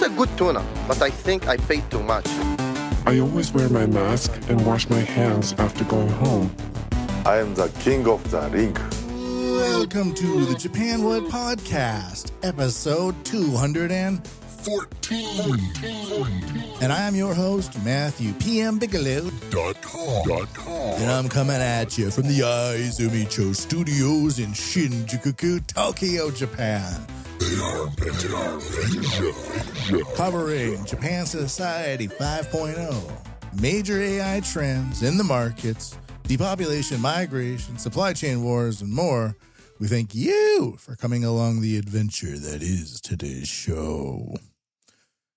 It's a good tuna, but I think I paid too much. I always wear my mask and wash my hands after going home. I am the king of the ring. Welcome to the Japanwood Podcast, episode 214. And I am your host, Matthew PM Bigelow. And I'm coming at you from the Aizumicho Studios in Shinjuku, Tokyo, Japan. Covering Japan Society 5.0, major AI trends in the markets, depopulation, migration, supply chain wars, and more. We thank you for coming along the adventure that is today's show.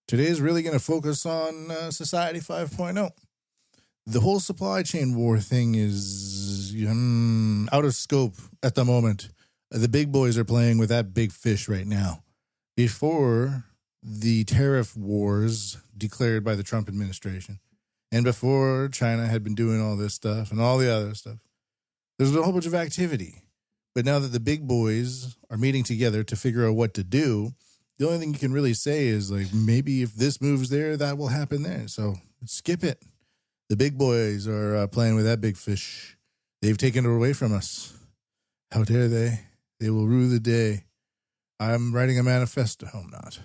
Today is really going to focus on Society 5.0. The whole supply chain war thing is out of scope at the moment. The big boys are playing with that big fish right now. Before the tariff wars declared by the Trump administration, and before China had been doing all this stuff and all the other stuff, there's been a whole bunch of activity. But now that the big boys are meeting together to figure out what to do, the only thing you can really say is, like, maybe if this moves there, that will happen there. So skip it. The big boys are playing with that big fish. They've taken it away from us. How dare they? They will rue the day. I'm writing a manifesto. I'm not.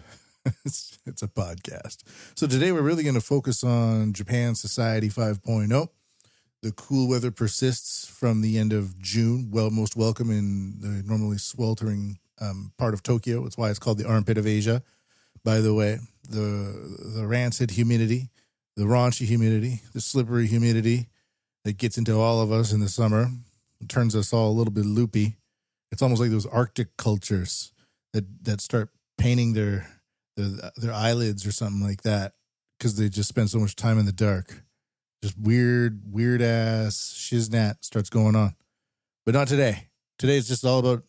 It's a podcast. So today we're really going to focus on Japan Society 5.0. The cool weather persists from the end of June. Well, most welcome in the normally sweltering part of Tokyo. It's why it's called the armpit of Asia. By the way, the rancid humidity, the raunchy humidity, the slippery humidity that gets into all of us in the summer, it turns us all a little bit loopy. It's almost like those Arctic cultures that start painting their eyelids or something like that because they just spend so much time in the dark. Just weird ass shiznat starts going on. But not today. Today is just all about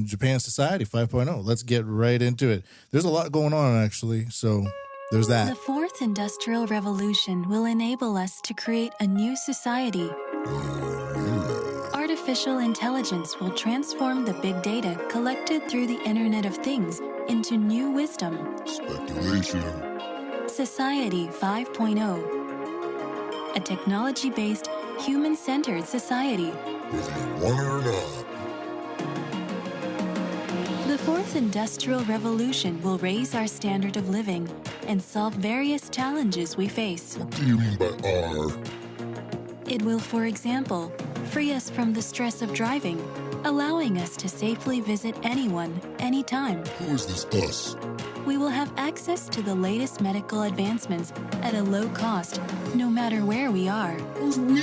Japan Society 5.0. Let's get right into it. There's a lot going on, actually, so there's that. The fourth industrial revolution will enable us to create a new society. Artificial intelligence will transform the big data collected through the Internet of Things into new wisdom. Speculation. Society 5.0. A technology-based, human-centered society. Whether you want it or not. The fourth industrial revolution will raise our standard of living and solve various challenges we face. What do you mean by R? It will, for example, free us from the stress of driving, allowing us to safely visit anyone, anytime. Who is this us? We will have access to the latest medical advancements at a low cost, no matter where we are. Who's we?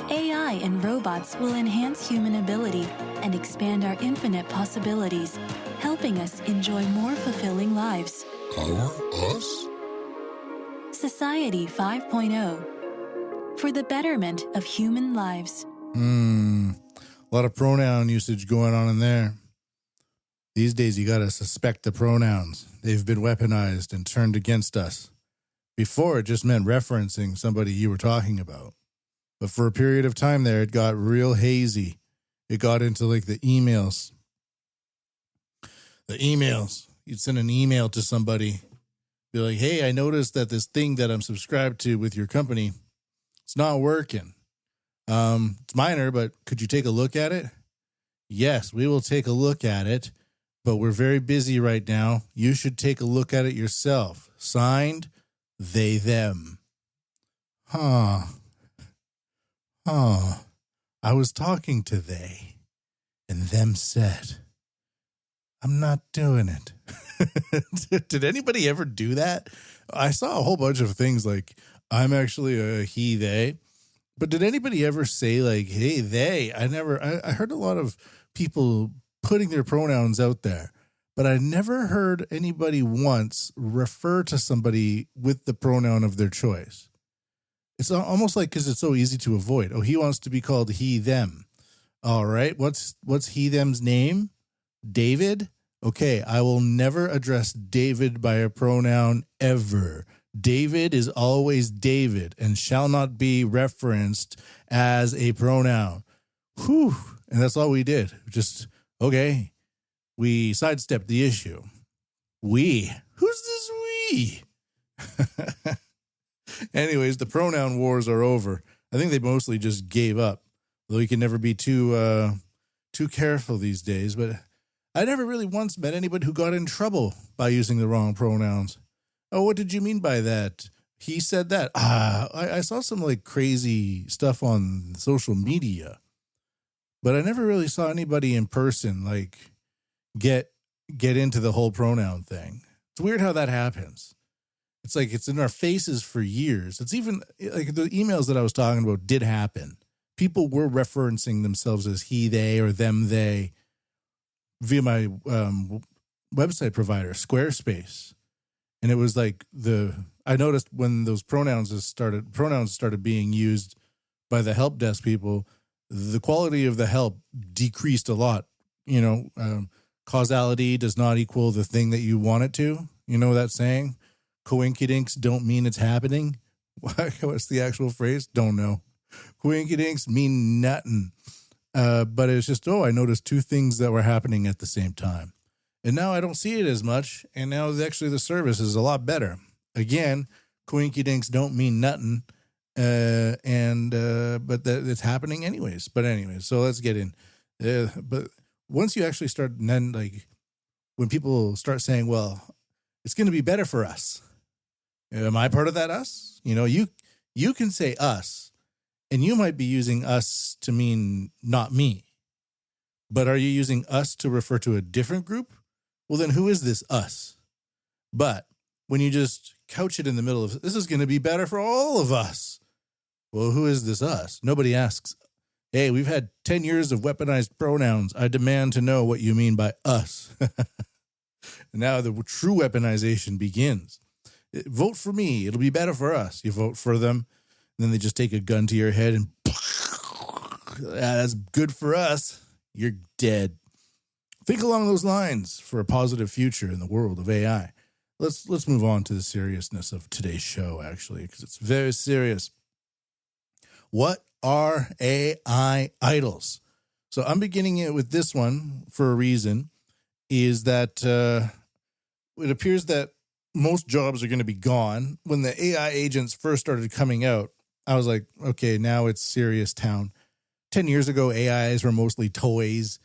AI and robots will enhance human ability and expand our infinite possibilities, helping us enjoy more fulfilling lives. Us? Society 5.0. For the betterment of human lives. A lot of pronoun usage going on in there. These days, you got to suspect the pronouns. They've been weaponized and turned against us. Before, it just meant referencing somebody you were talking about. But for a period of time there, it got real hazy. It got into like the emails. You'd send an email to somebody. Be like, hey, I noticed that this thing that I'm subscribed to with your company, it's not working. It's minor, but could you take a look at it? Yes, we will take a look at it, but we're very busy right now. You should take a look at it yourself. Signed, they, them. I was talking to they, and them said, I'm not doing it. Did anybody ever do that? I saw a whole bunch of things like, I'm actually a he, they. But did anybody ever say, like, hey, they? I heard a lot of people putting their pronouns out there, but I never heard anybody once refer to somebody with the pronoun of their choice. It's almost like, because it's so easy to avoid. Oh, he wants to be called he, them. All right. What's he, them's name? David? Okay, I will never address David by a pronoun ever. David is always David and shall not be referenced as a pronoun. Whew. And that's all we did. Just, okay, we sidestepped the issue. We? Who's this he. Anyways, the pronoun wars are over. I think they mostly just gave up, though you can never be too careful these days. But I never really once met anybody who got in trouble by using the wrong pronouns. Oh, what did you mean by that? He said that. I saw some like crazy stuff on social media, but I never really saw anybody in person like get into the whole pronoun thing. It's weird how that happens. It's like it's in our faces for years. It's even like the emails that I was talking about did happen. People were referencing themselves as he, they, or them, they via my website provider, Squarespace. And it was like I noticed when those pronouns started being used by the help desk people, the quality of the help decreased a lot. Causality does not equal the thing that you want it to. You know that saying? Coinkydinks don't mean it's happening. What's the actual phrase? Don't know. Coinkydinks mean nothing. But it's just, I noticed two things that were happening at the same time. And now I don't see it as much. And now actually the service is a lot better. Again, coinkydinks don't mean nothing. But it's happening anyways. But anyways, so let's get in. But once you actually start, and then like when people start saying, well, it's going to be better for us. Am I part of that us? You can say us, and you might be using us to mean not me. But are you using us to refer to a different group? Well, then who is this us? But when you just couch it in the middle of, this is going to be better for all of us. Well, who is this us? Nobody asks, hey, we've had 10 years of weaponized pronouns. I demand to know what you mean by us. And now the true weaponization begins. Vote for me. It'll be better for us. You vote for them. And then they just take a gun to your head and that's good for us. You're dead. Think along those lines for a positive future in the world of AI. Let's move on to the seriousness of today's show, actually, because it's very serious. What are AI idols? So I'm beginning it with this one for a reason, is that it appears that most jobs are going to be gone. When the AI agents first started coming out, I was like, okay, now it's serious town. 10 years ago, AIs were mostly toys.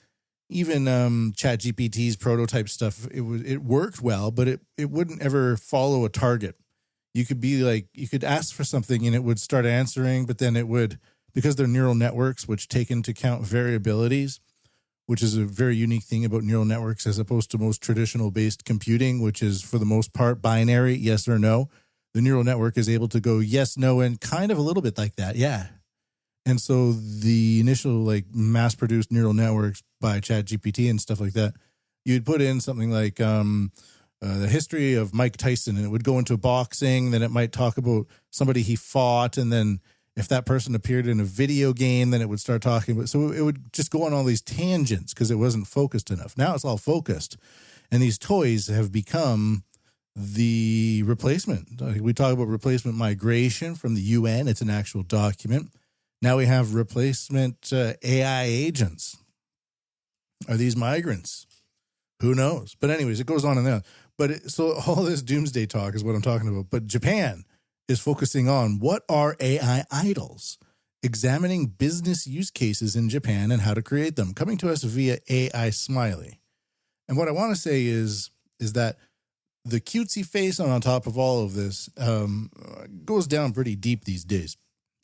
Even ChatGPT's prototype stuff, it worked well, but it wouldn't ever follow a target. You could ask for something and it would start answering, but then it would, because they're neural networks, which take into account variabilities, which is a very unique thing about neural networks as opposed to most traditional based computing, which is for the most part binary, yes or no. The neural network is able to go yes, no, and kind of a little bit like that. Yeah. And so the initial like mass produced neural networks by ChatGPT and stuff like that, you'd put in something like the history of Mike Tyson, and it would go into boxing. Then it might talk about somebody he fought. And then if that person appeared in a video game, then it would start talking about, so it would just go on all these tangents because it wasn't focused enough. Now it's all focused. And these toys have become the replacement. We talk about replacement migration from the UN. It's an actual document. Now we have replacement AI agents. Are these migrants? Who knows? But anyways, it goes on and on. But so all this doomsday talk is what I'm talking about. But Japan is focusing on what are AI idols, examining business use cases in Japan and how to create them, coming to us via AI Smiley. And what I want to say is that the cutesy face on top of all of this goes down pretty deep these days.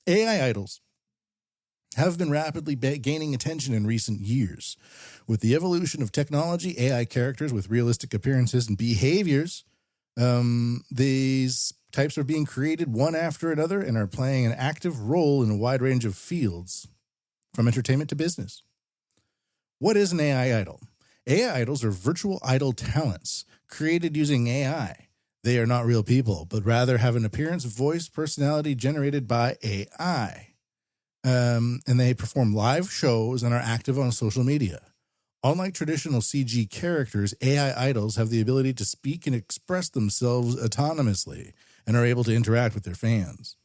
AI idols have been rapidly gaining attention in recent years. With the evolution of technology, AI characters with realistic appearances and behaviors, these types are being created one after another and are playing an active role in a wide range of fields, from entertainment to business. What is an AI idol? AI idols are virtual idol talents created using AI. They are not real people, but rather have an appearance, voice, personality generated by AI. And they perform live shows and are active on social media. Unlike traditional CG characters, AI idols have the ability to speak and express themselves autonomously and are able to interact with their fans.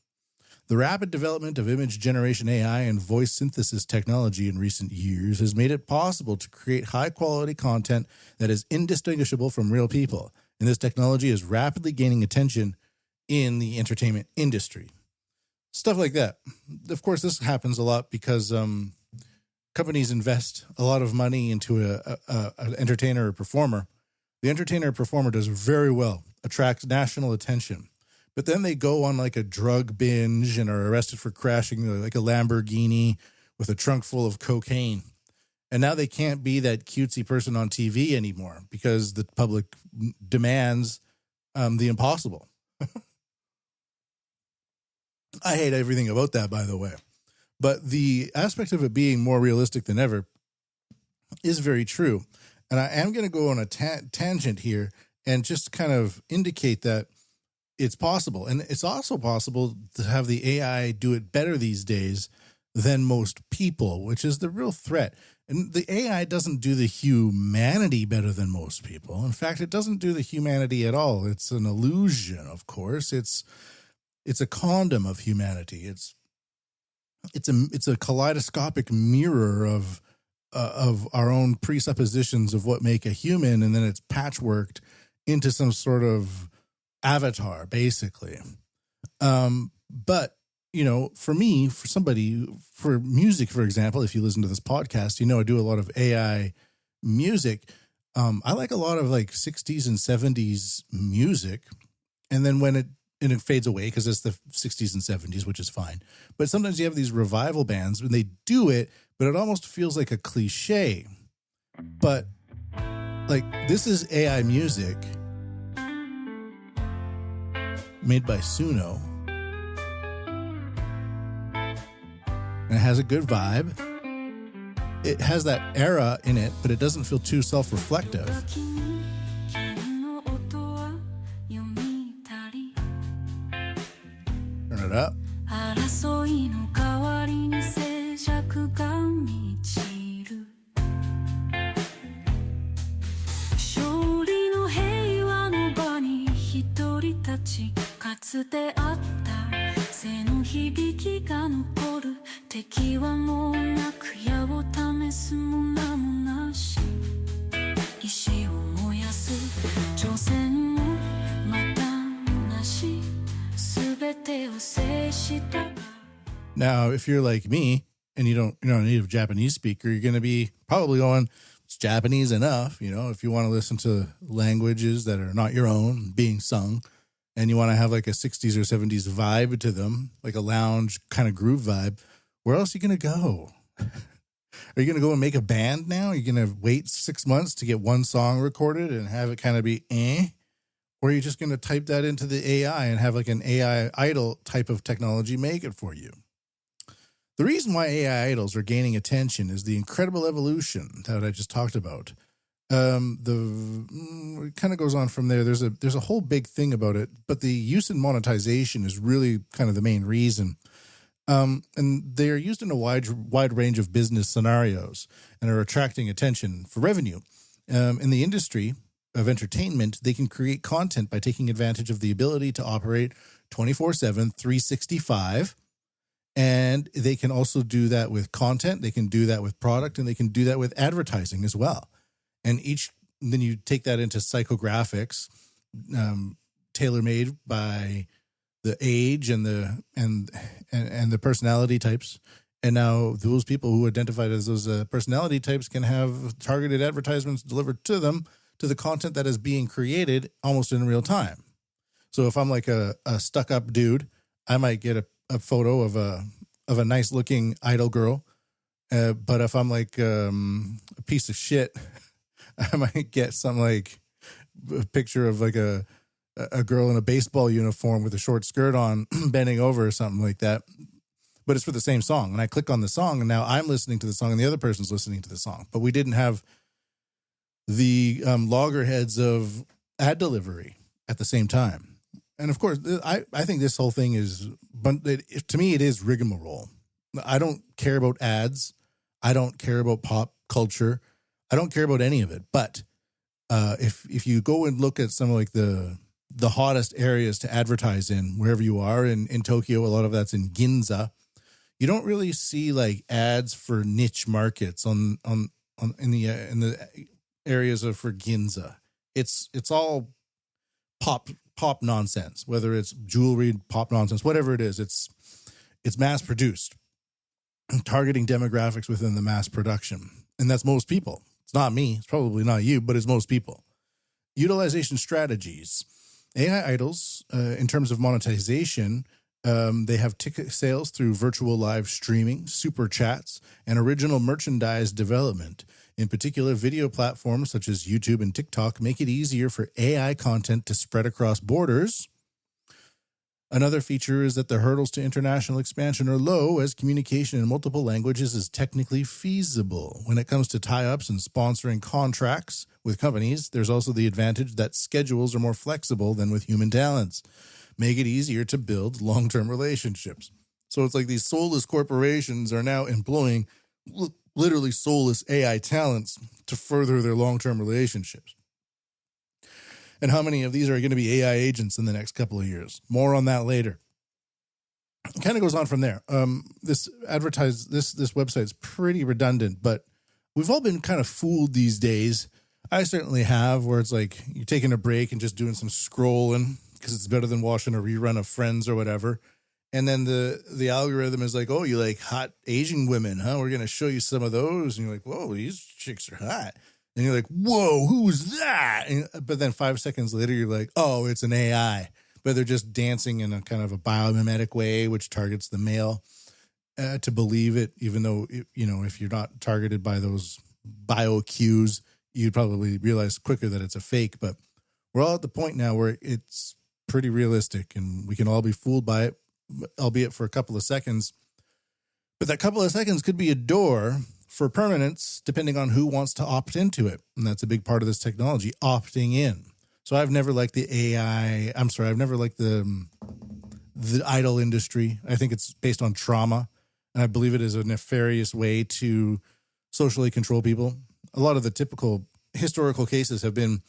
The rapid development of image generation AI and voice synthesis technology in recent years has made it possible to create high-quality content that is indistinguishable from real people. and this technology is rapidly gaining attention in the entertainment industry. Stuff like that. Of course, this happens a lot because companies invest a lot of money into an entertainer or performer. The entertainer or performer does very well, attracts national attention. But then they go on like a drug binge and are arrested for crashing like a Lamborghini with a trunk full of cocaine. And now they can't be that cutesy person on TV anymore because the public demands the impossible. I hate everything about that, by the way. But the aspect of it being more realistic than ever is very true. And I am going to go on a tangent here and just kind of indicate that it's possible. And it's also possible to have the AI do it better these days than most people, which is the real threat. And the AI doesn't do the humanity better than most people. In fact, it doesn't do the humanity at all. It's an illusion, of course. It's a condom of humanity. It's a kaleidoscopic mirror of our own presuppositions of what make a human, and then it's patchworked into some sort of avatar, basically. But you know, for me, for music, for example, if you listen to this podcast, you know I do a lot of AI music. I like a lot of like 60s and 70s music, and then when it fades away because it's the 60s and 70s, which is fine. But sometimes you have these revival bands when they do it, but it almost feels like a cliche. But like this is AI music made by Suno. And it has a good vibe. It has that era in it, but it doesn't feel too self-reflective. Turn it up. Now, if you're like me and you're not a native Japanese speaker, you're going to be probably going, it's Japanese enough. You know, if you want to listen to languages that are not your own being sung and you want to have like a 60s or 70s vibe to them, like a lounge kind of groove vibe, where else are you going to go? Are you going to go and make a band now? Are you going to wait 6 months to get one song recorded and have it kind of be Or are you just going to type that into the AI and have like an AI idol type of technology make it for you? The reason why AI idols are gaining attention is the incredible evolution that I just talked about. It kind of goes on from there. There's a whole big thing about it, but the use and monetization is really kind of the main reason. And they are used in a wide range of business scenarios and are attracting attention for revenue. In the industry of entertainment, they can create content by taking advantage of the ability to operate 24/7, 365. And they can also do that with content. They can do that with product, and they can do that with advertising as well. And then you take that into psychographics, tailor-made by the age and the personality types. And now those people who identified as those personality types can have targeted advertisements delivered to them, to the content that is being created almost in real time. So if I'm like a stuck-up dude, I might get a photo of a nice looking idol girl. But if I'm like a piece of shit, I might get some like a picture of like a girl in a baseball uniform with a short skirt on bending over or something like that. But it's for the same song. And I click on the song and now I'm listening to the song and the other person's listening to the song. But we didn't have the loggerheads of ad delivery at the same time. And of course, I think this whole thing is, to me, it is rigmarole. I don't care about ads. I don't care about pop culture. I don't care about any of it. But if you go and look at some of like the hottest areas to advertise in, wherever you are in Tokyo, a lot of that's in Ginza. You don't really see like ads for niche markets in the areas of for Ginza. It's all pop nonsense, whether it's jewelry, pop nonsense, whatever it is, it's mass produced, targeting demographics within the mass production. And that's most people. It's not me. It's probably not you, but it's most people. Utilization strategies. AI idols, in terms of monetization, they have ticket sales through virtual live streaming, super chats, and original merchandise development. In particular, video platforms such as YouTube and TikTok make it easier for AI content to spread across borders. Another feature is that the hurdles to international expansion are low, as communication in multiple languages is technically feasible. When it comes to tie-ups and sponsoring contracts with companies, there's also the advantage that schedules are more flexible than with human talents, make it easier to build long-term relationships. So it's like these soulless corporations are now employing literally soulless AI talents to further their long-term relationships. And how many of these are going to be AI agents in the next couple of years? More on that later. It kind of goes on from there. This website's pretty redundant, but we've all been kind of fooled these days. I certainly have, where it's like you're taking a break and just doing some scrolling because it's better than watching a rerun of Friends or whatever. And then the algorithm is like, oh, you like hot Asian women, huh? We're going to show you some of those. And you're like, whoa, these chicks are hot. And you're like, whoa, who's that? But then 5 seconds later, you're like, oh, it's an AI. But they're just dancing in a kind of a biomimetic way, which targets the male to believe it, even though, if you're not targeted by those bio cues, you'd probably realize quicker that it's a fake. But we're all at the point now where it's pretty realistic and we can all be fooled by it, albeit for a couple of seconds. But that couple of seconds could be a door for permanence, depending on who wants to opt into it. And that's a big part of this technology, opting in. So I've never liked I've never liked the idol industry. I think it's based on trauma. And I believe it is a nefarious way to socially control people. A lot of the typical historical cases have been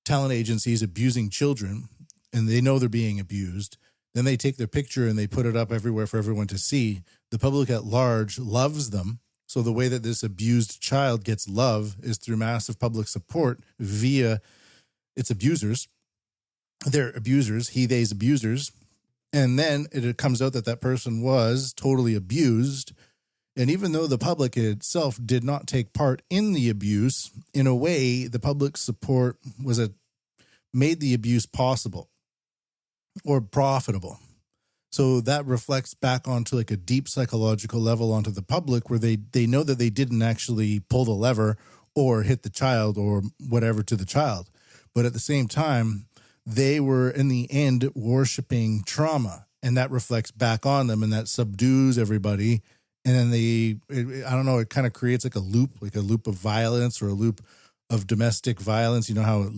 talent agencies abusing children, and they know they're being abused. Then they take their picture and they put it up everywhere for everyone to see. The public at large loves them. So the way that this abused child gets love is through massive public support via its abusers. They're abusers, they's abusers. And then it comes out that that person was totally abused. And even though the public itself did not take part in the abuse, in a way, the public support made the abuse possible or profitable. So that reflects back onto like a deep psychological level onto the public, where they know that they didn't actually pull the lever or hit the child or whatever to the child. But at the same time, they were in the end worshiping trauma, and that reflects back on them, and that subdues everybody. And then it kind of creates like a loop of violence or a loop of domestic violence. You know how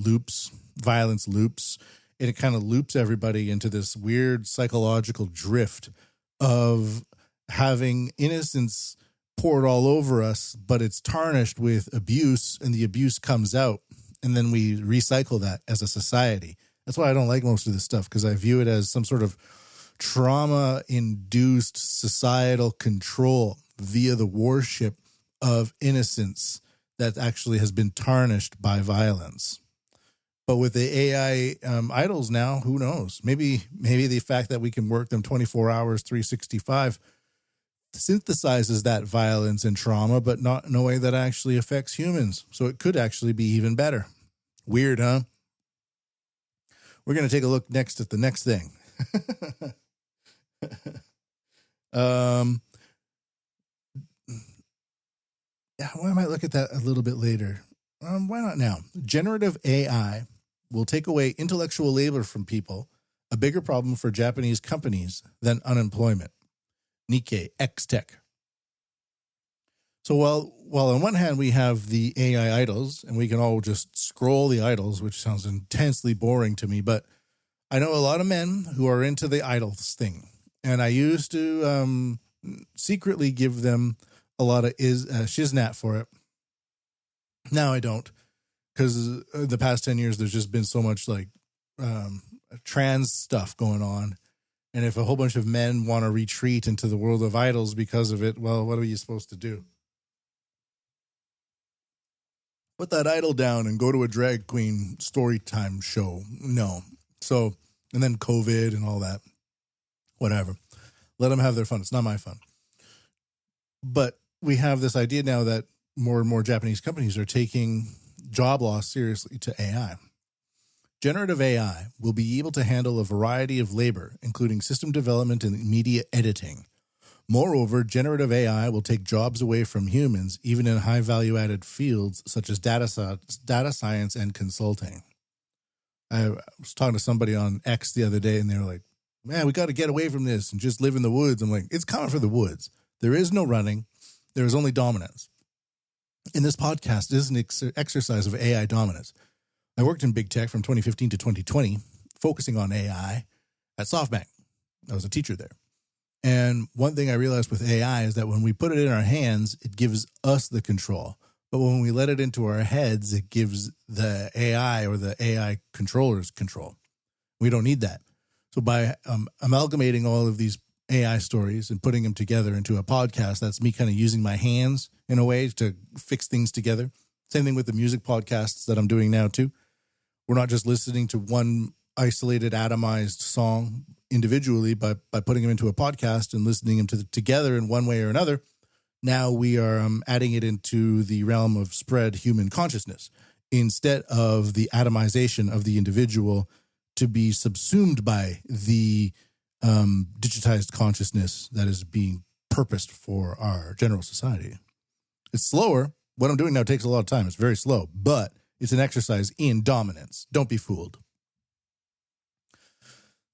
violence loops. And it kind of loops everybody into this weird psychological drift of having innocence poured all over us, but it's tarnished with abuse, and the abuse comes out, and then we recycle that as a society. That's why I don't like most of this stuff, because I view it as some sort of trauma-induced societal control via the worship of innocence that actually has been tarnished by violence. But with the AI idols now, who knows? Maybe the fact that we can work them 24 hours, 365 synthesizes that violence and trauma, but not in a way that actually affects humans. So it could actually be even better. Weird, huh? We're going to take a look next at the next thing. I might look at that a little bit later. Why not now? Generative AI will take away intellectual labor from people, a bigger problem for Japanese companies than unemployment. Nikkei, X-Tech. So while on one hand we have the AI idols, and we can all just scroll the idols, which sounds intensely boring to me, but I know a lot of men who are into the idols thing. And I used to secretly give them a lot of shiznat for it. Now I don't, because the past 10 years, there's just been so much like trans stuff going on. And if a whole bunch of men want to retreat into the world of idols because of it, well, what are you supposed to do? Put that idol down and go to a drag queen story time show. No, So, and then COVID and all that, whatever. Let them have their fun. It's not my fun. But we have this idea now that more and more Japanese companies are taking job loss seriously to AI. Generative AI will be able to handle a variety of labor, including system development and media editing. Moreover, generative AI will take jobs away from humans, even in high value-added fields such as data science and consulting. I was talking to somebody on X the other day, and they were like, man, we got to get away from this and just live in the woods. I'm like, it's coming for the woods. There is no running. There is only dominance. And this podcast is an exercise of AI dominance. I worked in big tech from 2015 to 2020, focusing on AI at SoftBank. I was a teacher there. And one thing I realized with AI is that when we put it in our hands, it gives us the control. But when we let it into our heads, it gives the AI or the AI controllers control. We don't need that. So by amalgamating all of these AI stories and putting them together into a podcast, that's me kind of using my hands in a way to fix things together. Same thing with the music podcasts that I'm doing now too. We're not just listening to one isolated, atomized song individually, but by putting them into a podcast and listening them together in one way or another. Now we are adding it into the realm of spread human consciousness instead of the atomization of the individual to be subsumed by the digitized consciousness that is being purposed for our general society. It's slower. What I'm doing now takes a lot of time. It's very slow, but it's an exercise in dominance. Don't be fooled.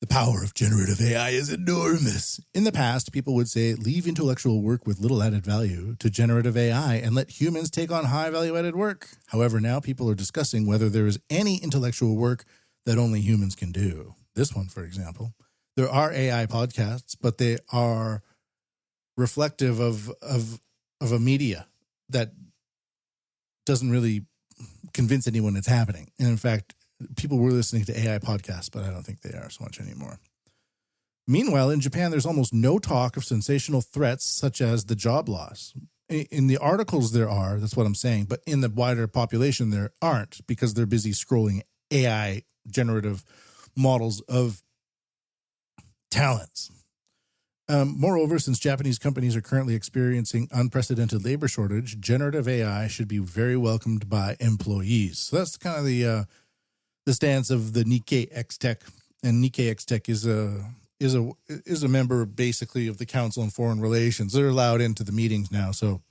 The power of generative AI is enormous. In the past, people would say, leave intellectual work with little added value to generative AI and let humans take on high value added work. However, now people are discussing whether there is any intellectual work that only humans can do. This one, for example. There are AI podcasts, but they are reflective of a media that doesn't really convince anyone it's happening. And in fact, people were listening to AI podcasts, but I don't think they are so much anymore. Meanwhile, in Japan, there's almost no talk of sensational threats such as the job loss. In the articles there are, that's what I'm saying, but in the wider population there aren't because they're busy scrolling AI generative models of talents. Moreover, since Japanese companies are currently experiencing unprecedented labor shortage, generative AI should be very welcomed by employees. So that's kind of the stance of the Nikkei X Tech, and Nikkei X Tech is a member basically of the Council on Foreign Relations. They're allowed into the meetings now, so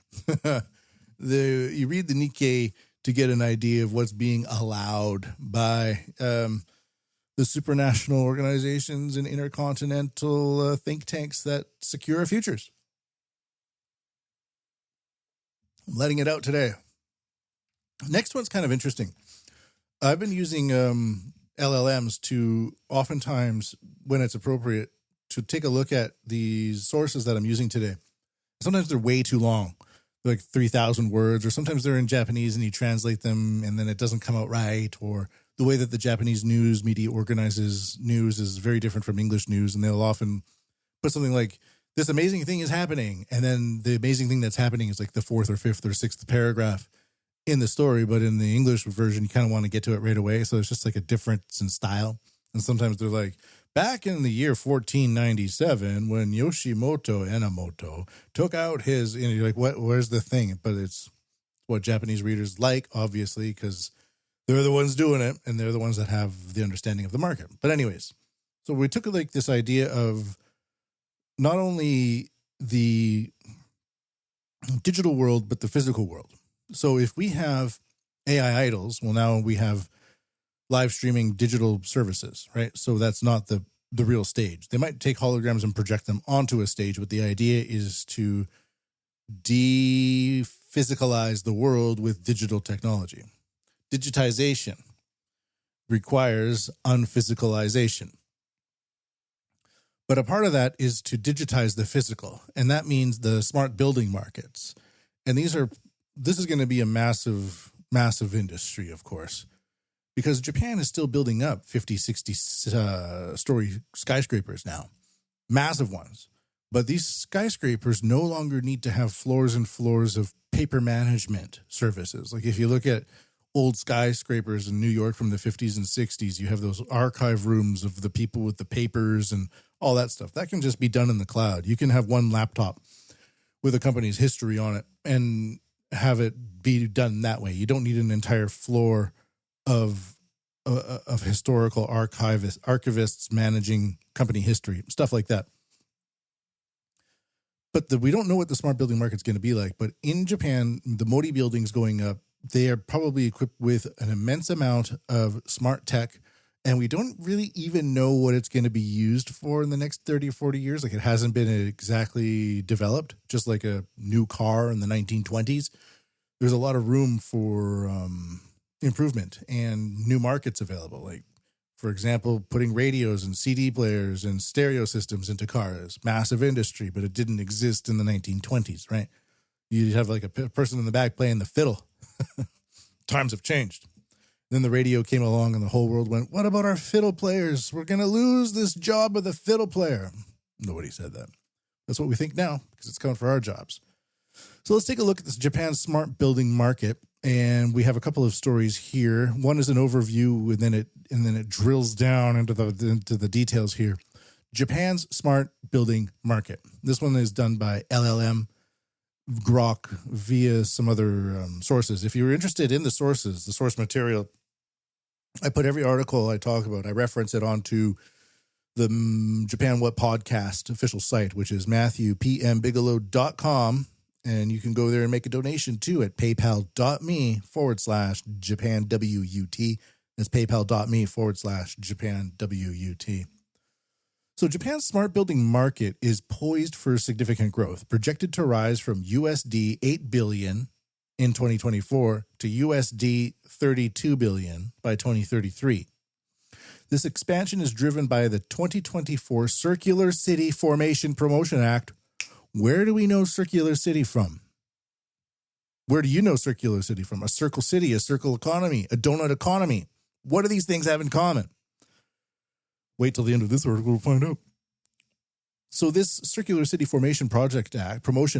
you read the Nikkei to get an idea of what's being allowed by the supranational organizations and intercontinental think tanks that secure our futures. I'm letting it out today. Next one's kind of interesting. I've been using LLMs to oftentimes, when it's appropriate, to take a look at the sources that I'm using today. Sometimes they're way too long, they're like 3,000 words, or sometimes they're in Japanese and you translate them and then it doesn't come out right, or the way that the Japanese news media organizes news is very different from English news, and they'll often put something like, this amazing thing is happening, and then the amazing thing that's happening is like the fourth or fifth or sixth paragraph in the story, but in the English version, you kind of want to get to it right away, so it's just like a difference in style. And sometimes they're like, back in the year 1497, when Yoshimoto Enomoto took out his, and you're like, what? Where's the thing? But it's what Japanese readers like, obviously, because they're the ones doing it, and they're the ones that have the understanding of the market. But anyways, so we took like this idea of not only the digital world, but the physical world. So if we have AI idols, well, now we have live streaming digital services, right? So that's not the real stage. They might take holograms and project them onto a stage, but the idea is to de-physicalize the world with digital technology. Digitization requires unphysicalization. But a part of that is to digitize the physical, and that means the smart building markets. And this is going to be a massive, massive industry, of course, because Japan is still building up 50, 60 story skyscrapers now, massive ones. But these skyscrapers no longer need to have floors and floors of paper management services. Like if you look at old skyscrapers in New York from the 50s and 60s. You have those archive rooms of the people with the papers and all that stuff. That can just be done in the cloud. You can have one laptop with a company's history on it and have it be done that way. You don't need an entire floor of historical archivists managing company history, stuff like that. But we don't know what the smart building market's going to be like. But in Japan, the Modi buildings going up, they are probably equipped with an immense amount of smart tech. And we don't really even know what it's going to be used for in the next 30 or 40 years. Like, it hasn't been exactly developed, just like a new car in the 1920s. There's a lot of room for improvement and new markets available. Like, for example, putting radios and CD players and stereo systems into cars, massive industry, but it didn't exist in the 1920s, right? You'd have like a person in the back playing the fiddle. Times have changed. Then the radio came along and the whole world went, what about our fiddle players? We're going to lose this job of the fiddle player. Nobody said that. That's what we think now because it's coming for our jobs. So let's take a look at this Japan's smart building market. And we have a couple of stories here. One is an overview, and then it drills down into the details here. Japan's smart building market. This one is done by LLM Grok via some other sources. If you're interested in the sources, the source material, I put every article I talk about, I reference it onto the Japan What Podcast official site, which is MatthewPMBigelow.com. And you can go there and make a donation too at paypal.me/JapanWUT. That's paypal.me/JapanWUT. So Japan's smart building market is poised for significant growth, projected to rise from USD 8 billion in 2024 to USD 32 billion by 2033. This expansion is driven by the 2024 Circular City Formation Promotion Act. Where do we know Circular City from? Where do you know Circular City from? A circle city, a circle economy, a donut economy. What do these things have in common? Wait till the end of this article, we'll find out. So this Circular City Promotion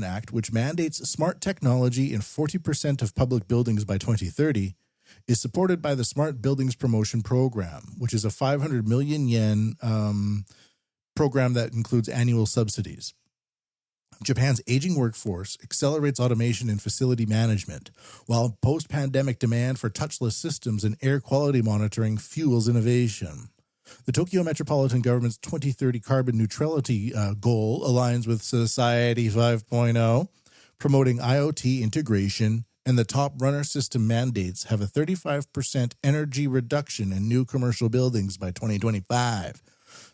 Act, which mandates smart technology in 40% of public buildings by 2030, is supported by the Smart Buildings Promotion Program, which is a 500 million yen program that includes annual subsidies. Japan's aging workforce accelerates automation in facility management, while post-pandemic demand for touchless systems and air quality monitoring fuels innovation. The Tokyo Metropolitan Government's 2030 carbon neutrality goal aligns with Society 5.0, promoting IoT integration, and the top runner system mandates have a 35% energy reduction in new commercial buildings by 2025,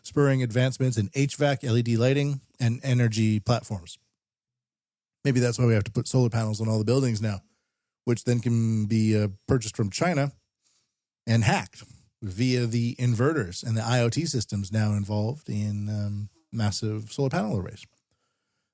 spurring advancements in HVAC, LED lighting, and energy platforms. Maybe that's why we have to put solar panels on all the buildings now, which then can be purchased from China and hacked via the inverters and the IoT systems now involved in massive solar panel arrays.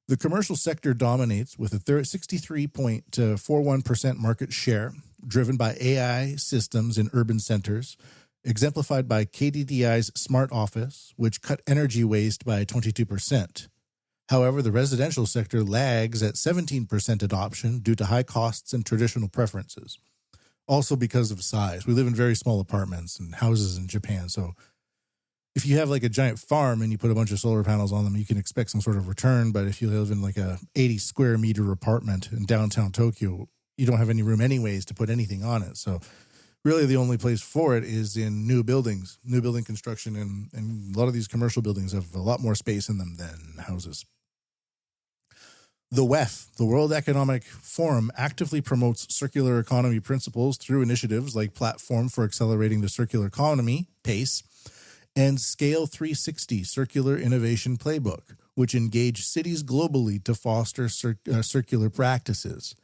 The commercial sector dominates with a 63.41% market share, driven by AI systems in urban centers, exemplified by KDDI's Smart Office, which cut energy waste by 22%. However, the residential sector lags at 17% adoption due to high costs and traditional preferences. Also because of size. We live in very small apartments and houses in Japan. So if you have like a giant farm and you put a bunch of solar panels on them, you can expect some sort of return. But if you live in like a 80 square meter apartment in downtown Tokyo, you don't have any room anyways to put anything on it. So really the only place for it is in new buildings, new building construction. And a lot of these commercial buildings have a lot more space in them than houses. The WEF, the World Economic Forum, actively promotes circular economy principles through initiatives like Platform for Accelerating the Circular Economy, PACE, and Scale 360 Circular Innovation Playbook, which engage cities globally to foster circular practices.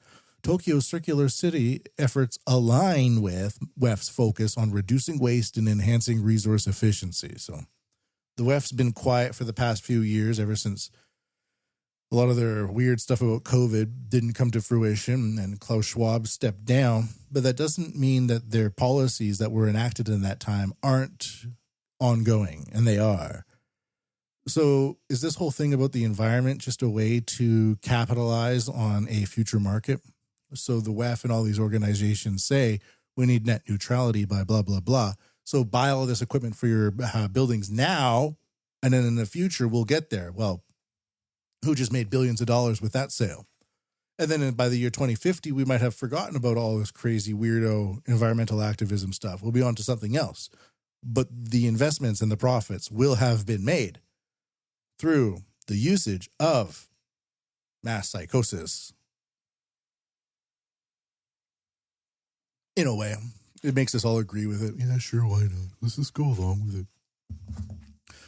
Tokyo's Circular City efforts align with WEF's focus on reducing waste and enhancing resource efficiency. So the WEF's been quiet for the past few years, ever since a lot of their weird stuff about COVID didn't come to fruition and Klaus Schwab stepped down. But that doesn't mean that their policies that were enacted in that time aren't ongoing, and they are. So is this whole thing about the environment just a way to capitalize on a future market? So the WEF and all these organizations say, We need net neutrality by blah, blah, blah. So buy all this equipment for your buildings now, and then in the future, we'll get there. Well, who just made billions of dollars with that sale? And then by the year 2050, we might have forgotten about all this crazy, weirdo environmental activism stuff. We'll be on to something else. But the investments and the profits will have been made through the usage of mass psychosis. In a way, it makes us all agree with it. Yeah, sure, why not? Let's just go along with it.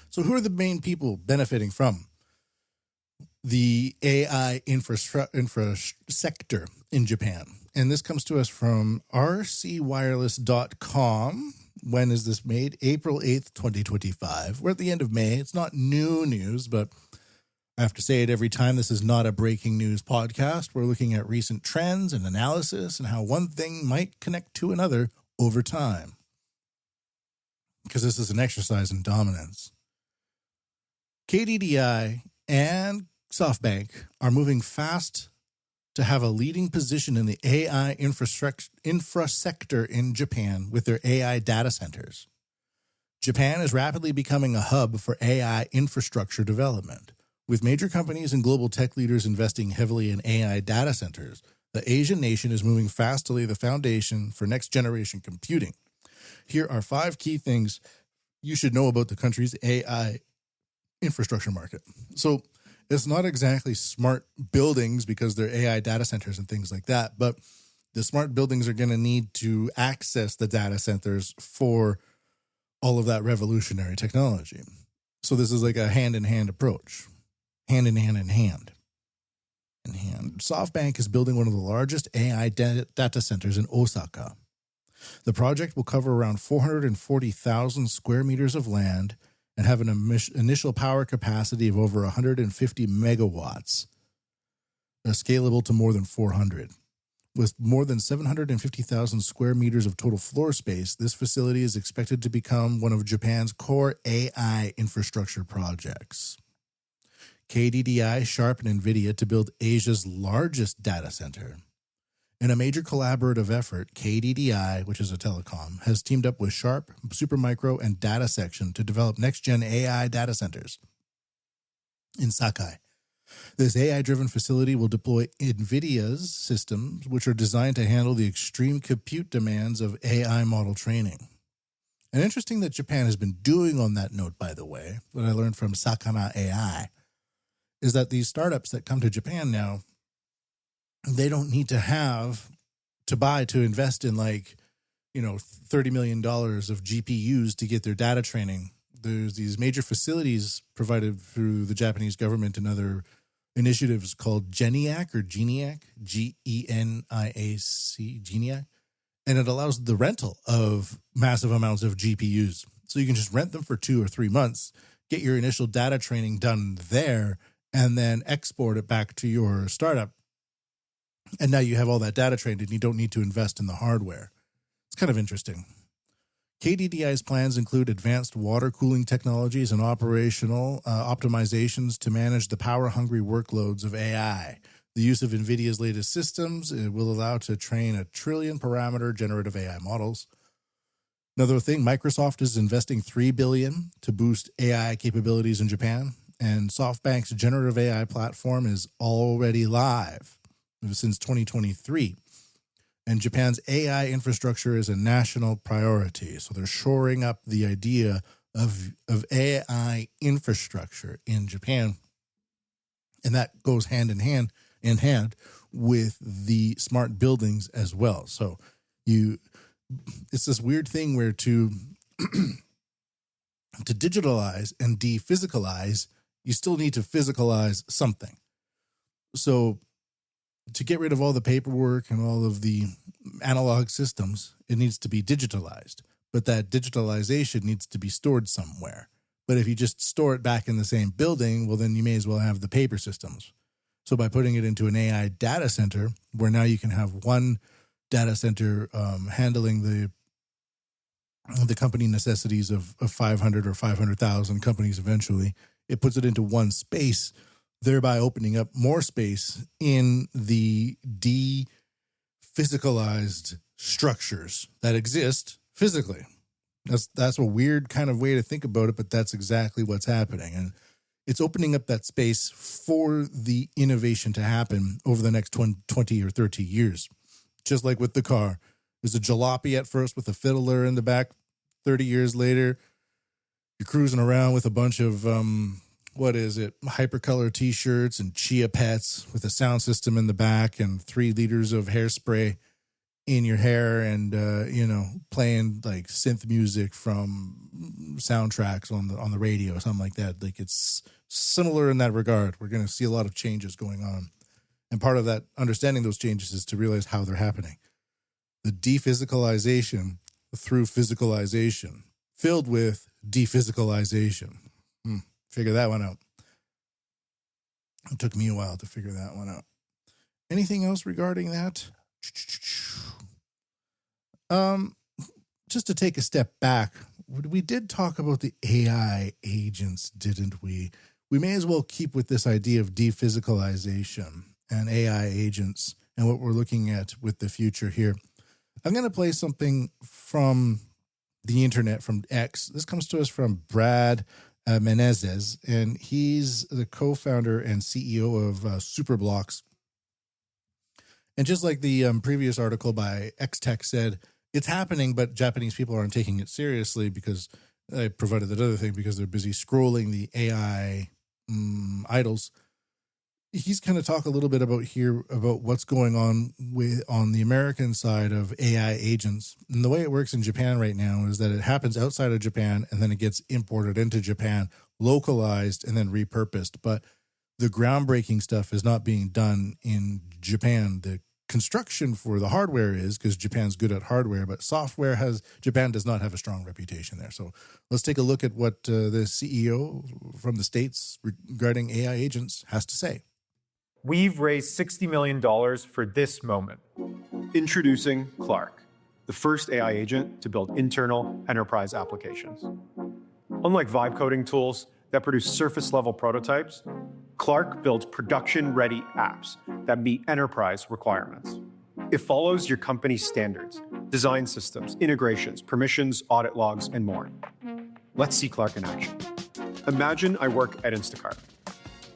So who are the main people benefiting from the AI infra sector in Japan? And this comes to us from rcwireless.com. When is this made? April 8th, 2025. We're at the end of May. It's not new news, but I have to say it every time. This is not a breaking news podcast. We're looking at recent trends and analysis and how one thing might connect to another over time. Because this is an exercise in dominance. KDDI and SoftBank are moving fast to have a leading position in the AI infra sector in Japan with their AI data centers. Japan is rapidly becoming a hub for AI infrastructure development. With major companies and global tech leaders investing heavily in AI data centers, the Asian nation is moving fast to lay the foundation for next-generation computing. Here are 5 key things you should know about the country's AI infrastructure market. So it's not exactly smart buildings because they're AI data centers and things like that, but the smart buildings are going to need to access the data centers for all of that revolutionary technology. So this is like a hand-in-hand approach. Hand-in-hand. SoftBank is building one of the largest AI data centers in Osaka. The project will cover around 440,000 square meters of land and have an initial power capacity of over 150 megawatts, scalable to more than 400. With more than 750,000 square meters of total floor space, this facility is expected to become one of Japan's core AI infrastructure projects. KDDI, Sharp, and NVIDIA to build Asia's largest data center. In a major collaborative effort, KDDI, which is a telecom, has teamed up with Sharp, Supermicro, and DataSection to develop next-gen AI data centers in Sakai. This AI-driven facility will deploy NVIDIA's systems, which are designed to handle the extreme compute demands of AI model training. And interesting that Japan has been doing on that note, by the way, what I learned from Sakana AI, is that these startups that come to Japan now, they don't need to invest in $30 million of GPUs to get their data training. There's these major facilities provided through the Japanese government and other initiatives called GENIAC, G-E-N-I-A-C, GENIAC. And it allows the rental of massive amounts of GPUs. So you can just rent them for 2 or 3 months, get your initial data training done there, and then export it back to your startup. And now you have all that data trained and you don't need to invest in the hardware. It's kind of interesting. KDDI's plans include advanced water cooling technologies and operational optimizations to manage the power-hungry workloads of AI. The use of NVIDIA's latest systems will allow to train 1 trillion parameter generative AI models. Another thing, Microsoft is investing $3 billion to boost AI capabilities in Japan, and SoftBank's generative AI platform is already live since 2023. And Japan's AI infrastructure is a national priority. So they're shoring up the idea of AI infrastructure in Japan. And that goes hand in hand with the smart buildings as well. So it's this weird thing where to digitalize and de-physicalize, you still need to physicalize something. So to get rid of all the paperwork and all of the analog systems, it needs to be digitalized. But that digitalization needs to be stored somewhere. But if you just store it back in the same building, well, then you may as well have the paper systems. So by putting it into an AI data center, where now you can have one data center handling the company necessities of 500 or 500,000 companies eventually, it puts it into one space, thereby opening up more space in the de-physicalized structures that exist physically. That's a weird kind of way to think about it, but that's exactly what's happening. And it's opening up that space for the innovation to happen over the next 20 or 30 years. Just like with the car. There's a jalopy at first with a fiddler in the back. 30 years later, you're cruising around with a bunch of, hypercolor t-shirts and chia pets with a sound system in the back and 3 liters of hairspray in your hair and, playing like synth music from soundtracks on the radio or something like that. Like it's similar in that regard. We're going to see a lot of changes going on. And part of that understanding those changes is to realize how they're happening. The dephysicalization through physicalization, filled with dephysicalization. Figure that one out. It took me a while to figure that one out. Anything else regarding that? Just to take a step back, we did talk about the AI agents, didn't we? We may as well keep with this idea of dephysicalization and AI agents and what we're looking at with the future here. I'm going to play something from the internet, from X. This comes to us from Brad Menezes, and he's the co-founder and CEO of Superblocks. And just like the previous article by X-Tech said, it's happening, but Japanese people aren't taking it seriously because I provided that other thing because they're busy scrolling the AI idols. He's going to talk a little bit about what's going on on the American side of AI agents. And the way it works in Japan right now is that it happens outside of Japan and then it gets imported into Japan, localized, and then repurposed. But the groundbreaking stuff is not being done in Japan. The construction for the hardware is, because Japan's good at hardware, but Japan does not have a strong reputation there. So let's take a look at what the CEO from the States regarding AI agents has to say. We've raised $60 million for this moment. Introducing Clark, the first AI agent to build internal enterprise applications. Unlike vibe coding tools that produce surface-level prototypes, Clark builds production-ready apps that meet enterprise requirements. It follows your company's standards, design systems, integrations, permissions, audit logs, and more. Let's see Clark in action. Imagine I work at Instacart.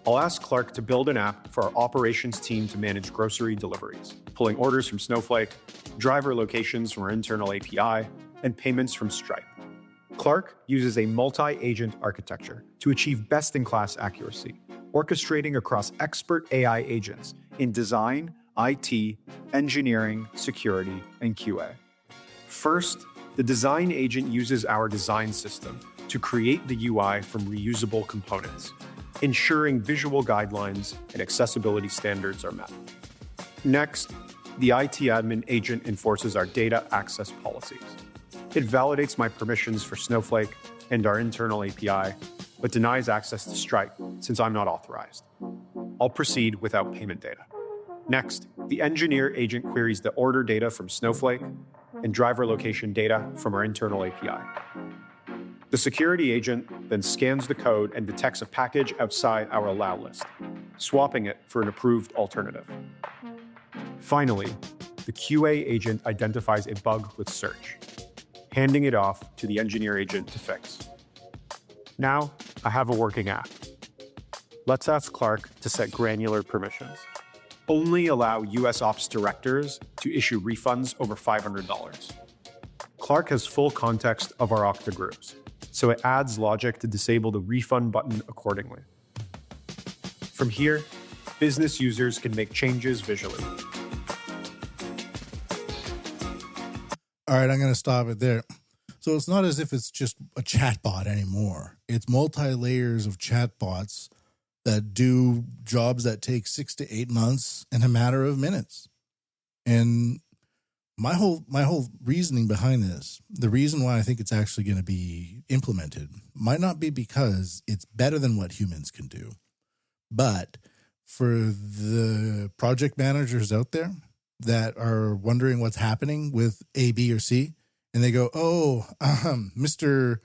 I'll ask Clark to build an app for our operations team to manage grocery deliveries, pulling orders from Snowflake, driver locations from our internal API, and payments from Stripe. Clark uses a multi-agent architecture to achieve best-in-class accuracy, orchestrating across expert AI agents in design, IT, engineering, security, and QA. First, the design agent uses our design system to create the UI from reusable components, ensuring visual guidelines and accessibility standards are met. Next, the IT admin agent enforces our data access policies. It validates my permissions for Snowflake and our internal API, but denies access to Stripe since I'm not authorized. I'll proceed without payment data. Next, the engineer agent queries the order data from Snowflake and driver location data from our internal API. The security agent then scans the code and detects a package outside our allow list, swapping it for an approved alternative. Finally, the QA agent identifies a bug with search, handing it off to the engineer agent to fix. Now, I have a working app. Let's ask Clark to set granular permissions. Only allow US Ops directors to issue refunds over $500. Clark has full context of our Okta groups, so it adds logic to disable the refund button accordingly. From here, business users can make changes visually. All right, I'm going to stop it there. So it's not as if it's just a chatbot anymore. It's multi-layers of chatbots that do jobs that take 6 to 8 months in a matter of minutes. And my whole reasoning behind this, the reason why I think it's actually going to be implemented, might not be because it's better than what humans can do, but for the project managers out there that are wondering what's happening with A, B, or C, and they go, Mr.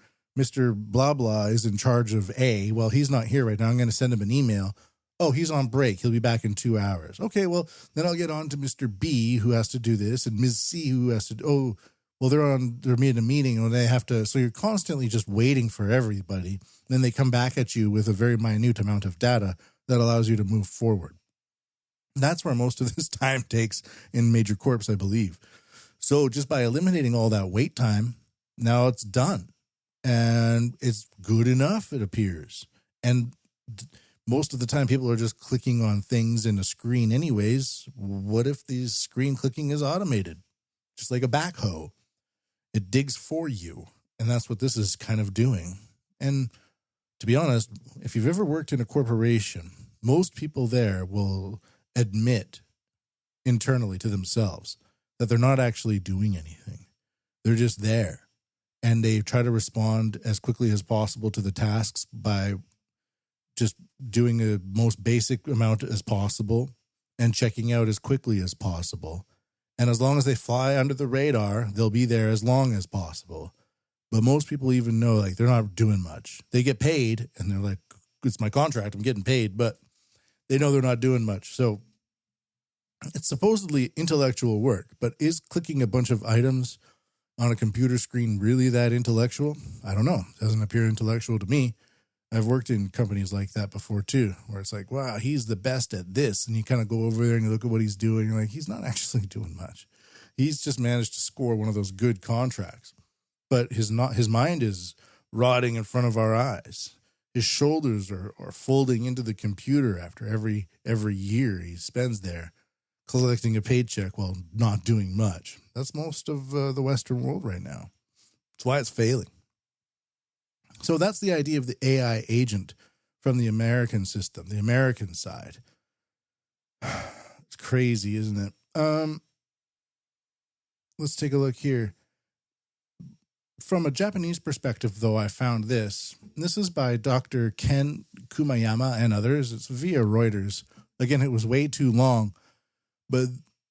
Blah Blah is in charge of A. Well, he's not here right now. I'm going to send him an email. Oh, he's on break. He'll be back in 2 hours. Okay, well, then I'll get on to Mr. B, who has to do this, and Ms. C, who has to do, well, they're in a meeting, and they have to, so you're constantly just waiting for everybody. Then they come back at you with a very minute amount of data that allows you to move forward. That's where most of this time takes in major corps, I believe. So just by eliminating all that wait time, now it's done. And it's good enough, it appears. And most of the time, people are just clicking on things in a screen anyways. What if the screen clicking is automated? Just like a backhoe. It digs for you. And that's what this is kind of doing. And to be honest, if you've ever worked in a corporation, most people there will admit internally to themselves that they're not actually doing anything. They're just there. And they try to respond as quickly as possible to the tasks by just doing the most basic amount as possible and checking out as quickly as possible. And as long as they fly under the radar, they'll be there as long as possible. But most people even know, like, they're not doing much. They get paid, and they're like, it's my contract, I'm getting paid, but they know they're not doing much. So it's supposedly intellectual work, but is clicking a bunch of items on a computer screen really that intellectual? I don't know. It doesn't appear intellectual to me. I've worked in companies like that before too, where it's like, wow, he's the best at this. And you kind of go over there and you look at what he's doing. You're like, he's not actually doing much. He's just managed to score one of those good contracts. But his mind is rotting in front of our eyes. His shoulders are folding into the computer after every year he spends there collecting a paycheck while not doing much. That's most of the Western world right now. That's why it's failing. So that's the idea of the AI agent from the American system, the American side. It's crazy, isn't it? Let's take a look here. From a Japanese perspective, though, I found this. This is by Dr. Ken Kumayama and others. It's via Reuters. Again, it was way too long, but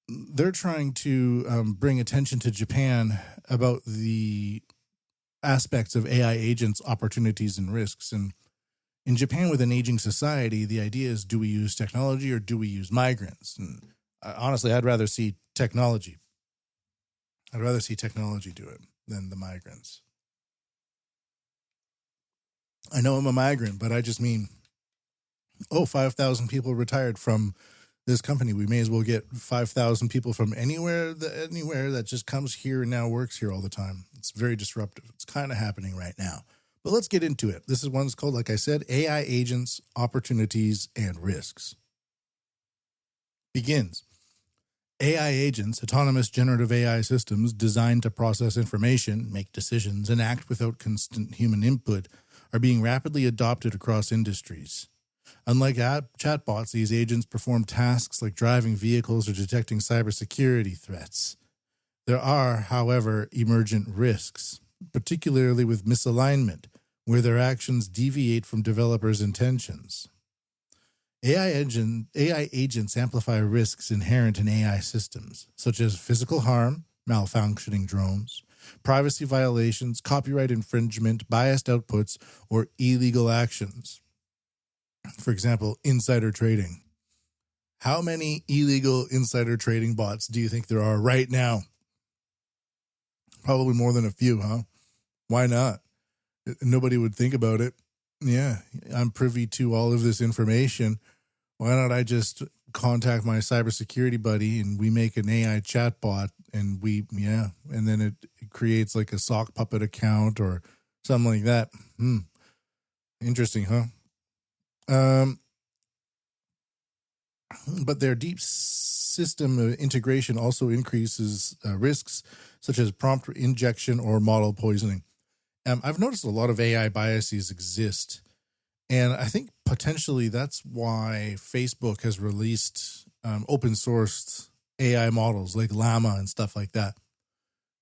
they're trying to bring attention to Japan about the aspects of AI agents, opportunities, and risks. And in Japan, with an aging society, the idea is, do we use technology or do we use migrants? And honestly, I'd rather see technology. I'd rather see technology do it than the migrants. I know I'm a migrant, but I just mean, 5,000 people retired from this company. We may as well get 5,000 people from anywhere that just comes here and now works here all the time. It's very disruptive. It's kind of happening right now. But let's get into it. This is one that's called, like I said, AI Agents, Opportunities, and Risks. Begins. AI agents, autonomous generative AI systems designed to process information, make decisions, and act without constant human input, are being rapidly adopted across industries. Unlike chatbots, these agents perform tasks like driving vehicles or detecting cybersecurity threats. There are, however, emergent risks, particularly with misalignment, where their actions deviate from developers' intentions. AI agents amplify risks inherent in AI systems, such as physical harm, malfunctioning drones, privacy violations, copyright infringement, biased outputs, or illegal actions. For example, insider trading. How many illegal insider trading bots do you think there are right now? Probably more than a few, huh? Why not? Nobody would think about it. Yeah, I'm privy to all of this information. Why not I just contact my cybersecurity buddy and we make an AI chatbot and and then it creates like a sock puppet account or something like that. Interesting, huh? But their deep system integration also increases risks such as prompt injection or model poisoning. I've noticed a lot of AI biases exist. And I think potentially that's why Facebook has released open sourced AI models like Llama and stuff like that,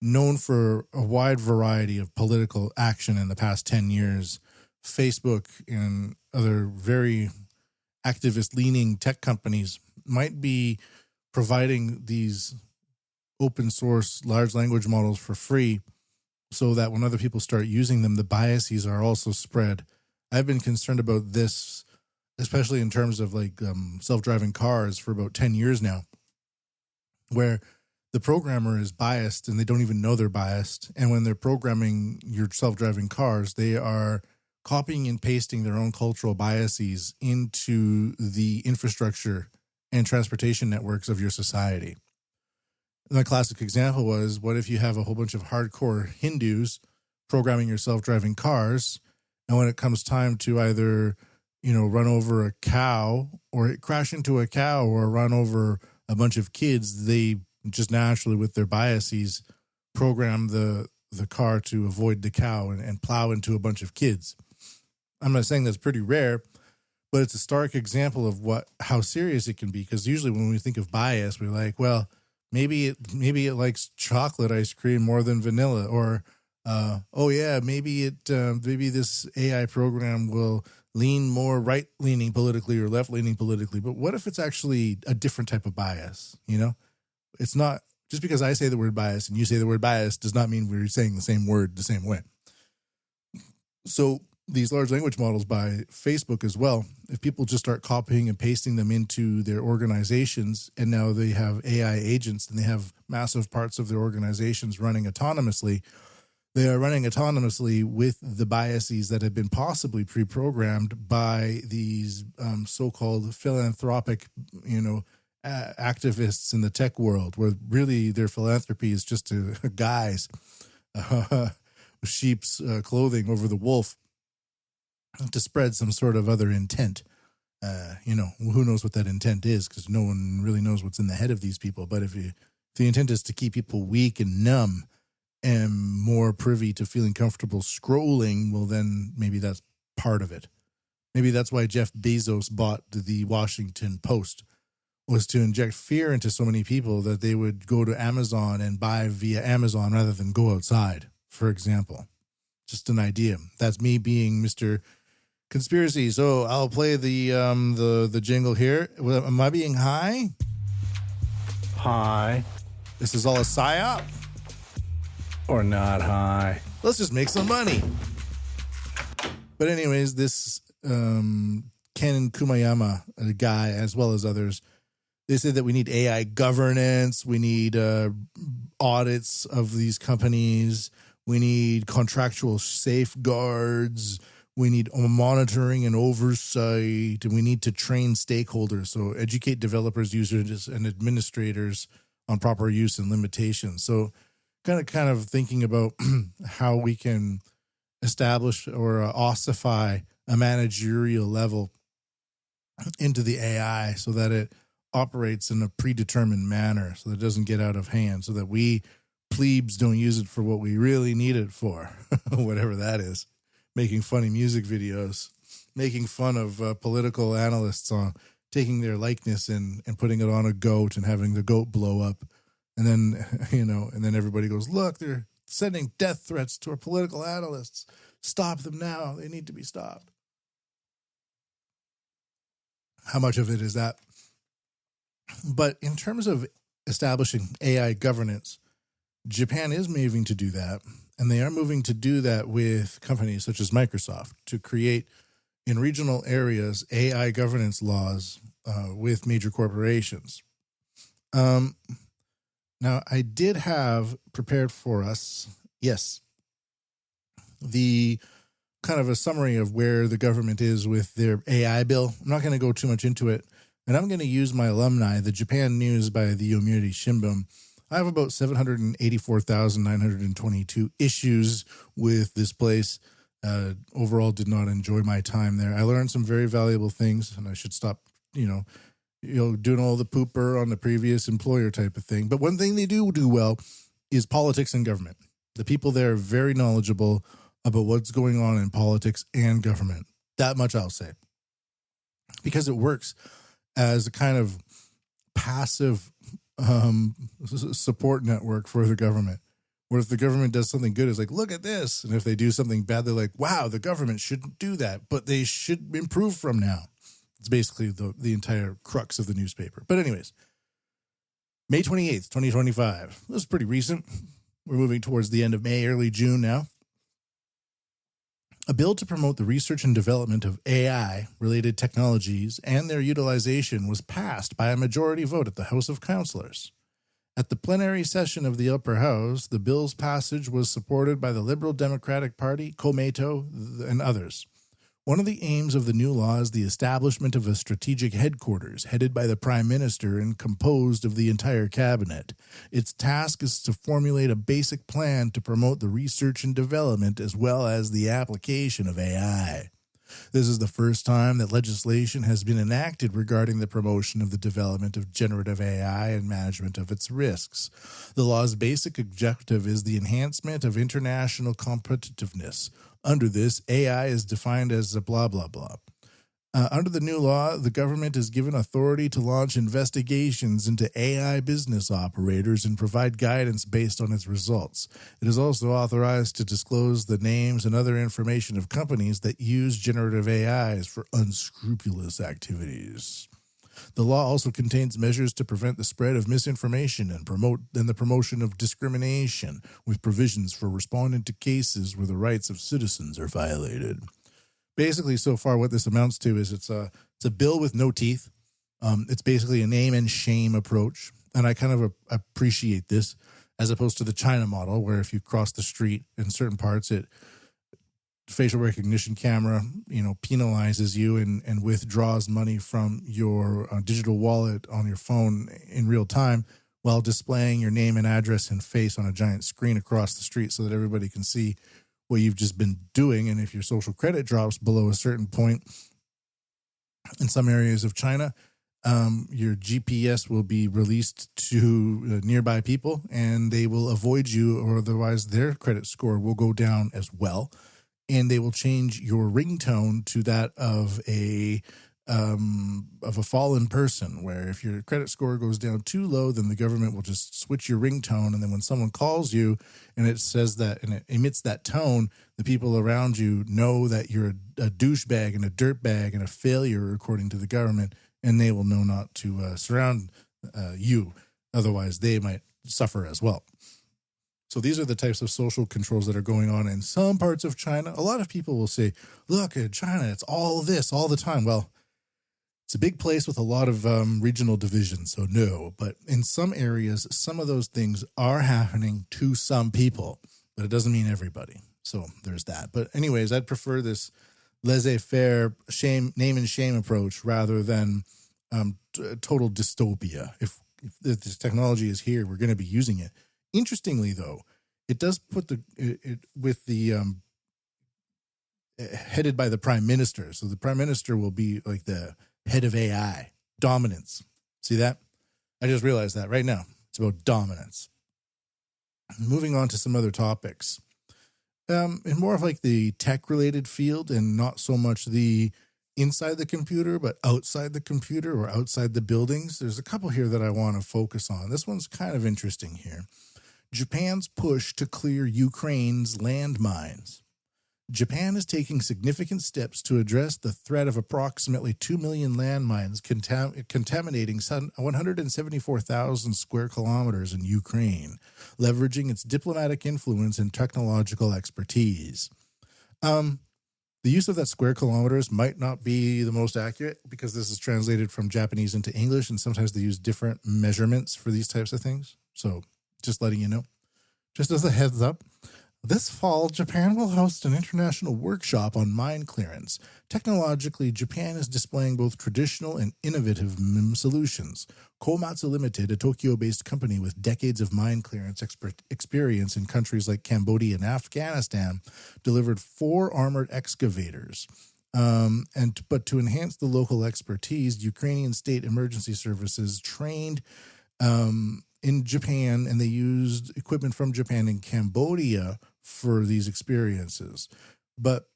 known for a wide variety of political action in the past 10 years. Facebook and other very activist-leaning tech companies might be providing these open source large language models for free so that when other people start using them, the biases are also spread. I've been concerned about this especially in terms of like self-driving cars for about 10 years now, where the programmer is biased and they don't even know they're biased. And when they're programming your self-driving cars, they are copying and pasting their own cultural biases into the infrastructure and transportation networks of your society. My classic example was, what if you have a whole bunch of hardcore Hindus programming your self-driving cars, and when it comes time to either, run over a cow or crash into a cow or run over a bunch of kids, they just naturally, with their biases, program the car to avoid the cow and plow into a bunch of kids. I'm not saying that's pretty rare, but it's a stark example of how serious it can be. Because usually when we think of bias, we're like, well, maybe it likes chocolate ice cream more than vanilla, or maybe this AI program will lean more right-leaning politically or left-leaning politically. But what if it's actually a different type of bias? It's not just because I say the word bias and you say the word bias does not mean we're saying the same word the same way. So these large language models by Facebook as well, if people just start copying and pasting them into their organizations, and now they have AI agents and they have massive parts of their organizations running autonomously, they are running autonomously with the biases that have been possibly pre-programmed by these so-called philanthropic, activists in the tech world, where really their philanthropy is just a guy's sheep's clothing over the wolf to spread some sort of other intent. Who knows what that intent is, because no one really knows what's in the head of these people. But if the intent is to keep people weak and numb and more privy to feeling comfortable scrolling, well, then maybe that's part of it. Maybe that's why Jeff Bezos bought the Washington Post, was to inject fear into so many people that they would go to Amazon and buy via Amazon rather than go outside, for example. Just an idea. That's me being Mr. Conspiracy. So I'll play the jingle here. Am I being high? High. This is all a psyop? Or not high. Let's just make some money. But anyways, this Ken Kumayama, a guy, as well as others, they said that we need AI governance, we need audits of these companies, we need contractual safeguards, we need monitoring and oversight, and we need to train stakeholders, so educate developers, users, and administrators on proper use and limitations. So kind of thinking about how we can establish or ossify a managerial level into the AI so that it operates in a predetermined manner, so that it doesn't get out of hand, so that we plebes don't use it for what we really need it for, whatever that is. Making funny music videos, making fun of political analysts on taking their likeness and putting it on a goat and having the goat blow up. And then, and then everybody goes, look, they're sending death threats to our political analysts. Stop them now. They need to be stopped. How much of it is that? But in terms of establishing AI governance, Japan is moving to do that. And they are moving to do that with companies such as Microsoft to create in regional areas AI governance laws with major corporations. Now, I did have prepared for us, the kind of a summary of where the government is with their AI bill. I'm not going to go too much into it, and I'm going to use my alumni, the Japan News by the Yomiuri Shimbun. I have about 784,922 issues with this place. Overall, did not enjoy my time there. I learned some very valuable things, and I should stop, doing all the pooper on the previous employer type of thing. But one thing they do well is politics and government. The people there are very knowledgeable about what's going on in politics and government. That much I'll say. Because it works as a kind of passive support network for the government. Where if the government does something good, it's like, look at this. And if they do something bad, they're like, wow, the government shouldn't do that, but they should improve from now. It's basically the entire crux of the newspaper. But anyways, May 28th, 2025. This is pretty recent. We're moving towards the end of May, early June now. A bill to promote the research and development of AI-related technologies and their utilization was passed by a majority vote at the House of Councillors. At the plenary session of the upper house, the bill's passage was supported by the Liberal Democratic Party, Komeito, and others. One of the aims of the new law is the establishment of a strategic headquarters headed by the Prime Minister and composed of the entire cabinet. Its task is to formulate a basic plan to promote the research and development as well as the application of AI. This is the first time that legislation has been enacted regarding the promotion of the development of generative AI and management of its risks. The law's basic objective is the enhancement of international competitiveness. Under this, AI is defined as a blah, blah, blah. Under the new law, the government is given authority to launch investigations into AI business operators and provide guidance based on its results. It is also authorized to disclose the names and other information of companies that use generative AIs for unscrupulous activities. The law also contains measures to prevent the spread of misinformation and the promotion of discrimination, with provisions for responding to cases where the rights of citizens are violated. Basically, so far, what this amounts to is it's a bill with no teeth. It's basically a name and shame approach, and I kind of appreciate this as opposed to the China model, where if you cross the street in certain parts, it facial recognition camera, penalizes you and withdraws money from your digital wallet on your phone in real time while displaying your name and address and face on a giant screen across the street so that everybody can see what you've just been doing. And if your social credit drops below a certain point in some areas of China, your GPS will be released to nearby people and they will avoid you, or otherwise their credit score will go down as well. And they will change your ringtone to that of a fallen person, where if your credit score goes down too low, then the government will just switch your ringtone. And then when someone calls you and it says that and it emits that tone, the people around you know that you're a douchebag and a dirtbag and a failure, according to the government, and they will know not to surround you. Otherwise, they might suffer as well. So these are the types of social controls that are going on in some parts of China. A lot of people will say, look, in China, it's all this all the time. Well, it's a big place with a lot of regional divisions, so no. But in some areas, some of those things are happening to some people, but it doesn't mean everybody. So there's that. But anyways, I'd prefer this laissez-faire name and shame approach rather than total dystopia. If this technology is here, we're going to be using it. Interestingly, though, it does put headed by the Prime Minister. So the Prime Minister will be like the head of AI, dominance. See that? I just realized that right now. It's about dominance. Moving on to some other topics. In more of like the tech-related field and not so much the inside the computer, but outside the computer or outside the buildings, there's a couple here that I want to focus on. This one's kind of interesting here. Japan's push to clear Ukraine's landmines. Japan is taking significant steps to address the threat of approximately 2 million landmines contaminating 174,000 square kilometers in Ukraine, leveraging its diplomatic influence and technological expertise. The use of that square kilometers might not be the most accurate because this is translated from Japanese into English, and sometimes they use different measurements for these types of things. So just letting you know. Just as a heads up, this fall, Japan will host an international workshop on mine clearance. Technologically, Japan is displaying both traditional and innovative solutions. Komatsu Limited, a Tokyo-based company with decades of mine clearance experience in countries like Cambodia and Afghanistan, delivered 4 armored excavators. But to enhance the local expertise, Ukrainian State Emergency Services trained in Japan, and they used equipment from Japan and Cambodia for these experiences. But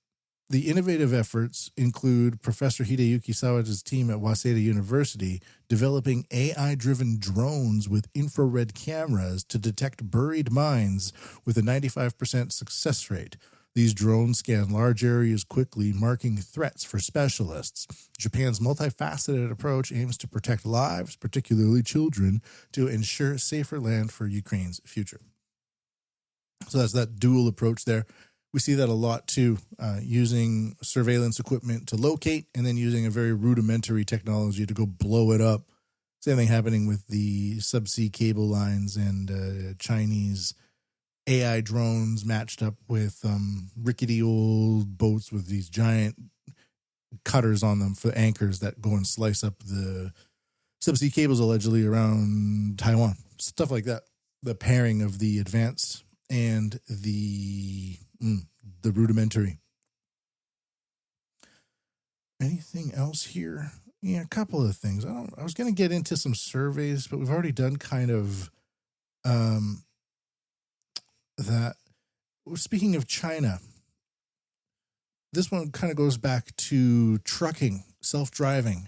the innovative efforts include Professor Hideyuki Sawada's team at Waseda University developing AI-driven drones with infrared cameras to detect buried mines with a 95% success rate. These drones scan large areas quickly, marking threats for specialists. Japan's multifaceted approach aims to protect lives, particularly children, to ensure safer land for Ukraine's future. So that's that dual approach there. We see that a lot too, using surveillance equipment to locate and then using a very rudimentary technology to go blow it up. Same thing happening with the subsea cable lines and Chinese AI drones matched up with rickety old boats with these giant cutters on them for anchors that go and slice up the subsea cables allegedly around Taiwan. Stuff like that. The pairing of the advanced and the rudimentary. Anything else here? Yeah, a couple of things. I was going to get into some surveys, but we've already done kind of that. Speaking of China, this one kind of goes back to trucking, self-driving.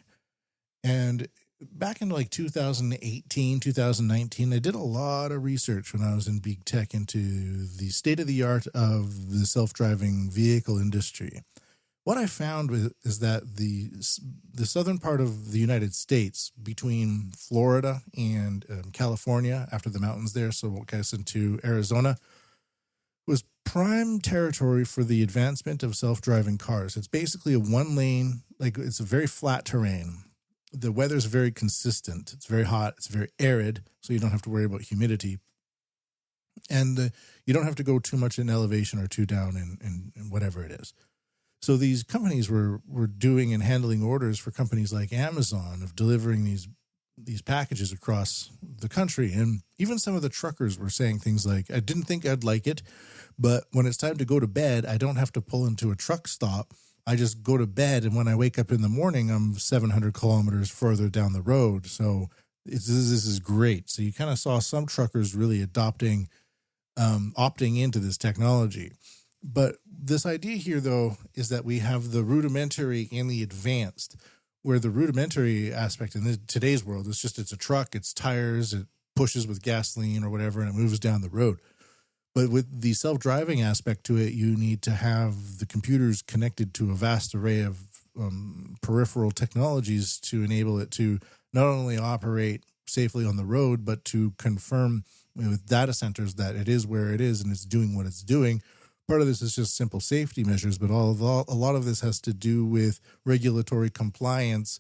And back in like 2018, 2019, I did a lot of research when I was in Big Tech into the state of the art of the self-driving vehicle industry. What I found is that the southern part of the United States, between Florida and California, after the mountains there, so we'll get us into Arizona, was prime territory for the advancement of self-driving cars. It's basically a one-lane, like it's a very flat terrain. The weather's very consistent. It's very hot. It's very arid, so you don't have to worry about humidity. And you don't have to go too much in elevation or too down in whatever it is. So these companies were doing and handling orders for companies like Amazon of delivering these packages across the country. And even some of the truckers were saying things like, I didn't think I'd like it, but when it's time to go to bed, I don't have to pull into a truck stop. I just go to bed, and when I wake up in the morning, I'm 700 kilometers further down the road. So this is great. So you kind of saw some truckers really opting into this technology. But this idea here, though, is that we have the rudimentary and the advanced, where the rudimentary aspect in today's world is just it's a truck, it's tires, it pushes with gasoline or whatever, and it moves down the road. But with the self-driving aspect to it, you need to have the computers connected to a vast array of peripheral technologies to enable it to not only operate safely on the road, but to confirm with data centers that it is where it is and it's doing what it's doing. Part of this is just simple safety measures, but a lot of this has to do with regulatory compliance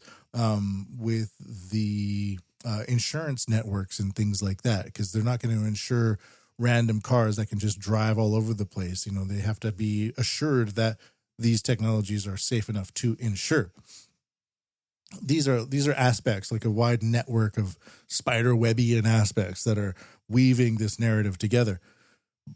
with the insurance networks and things like that, because they're not going to insure random cars that can just drive all over the place. You know, they have to be assured that these technologies are safe enough to insure. These are aspects, like a wide network of spider-webbian aspects that are weaving this narrative together.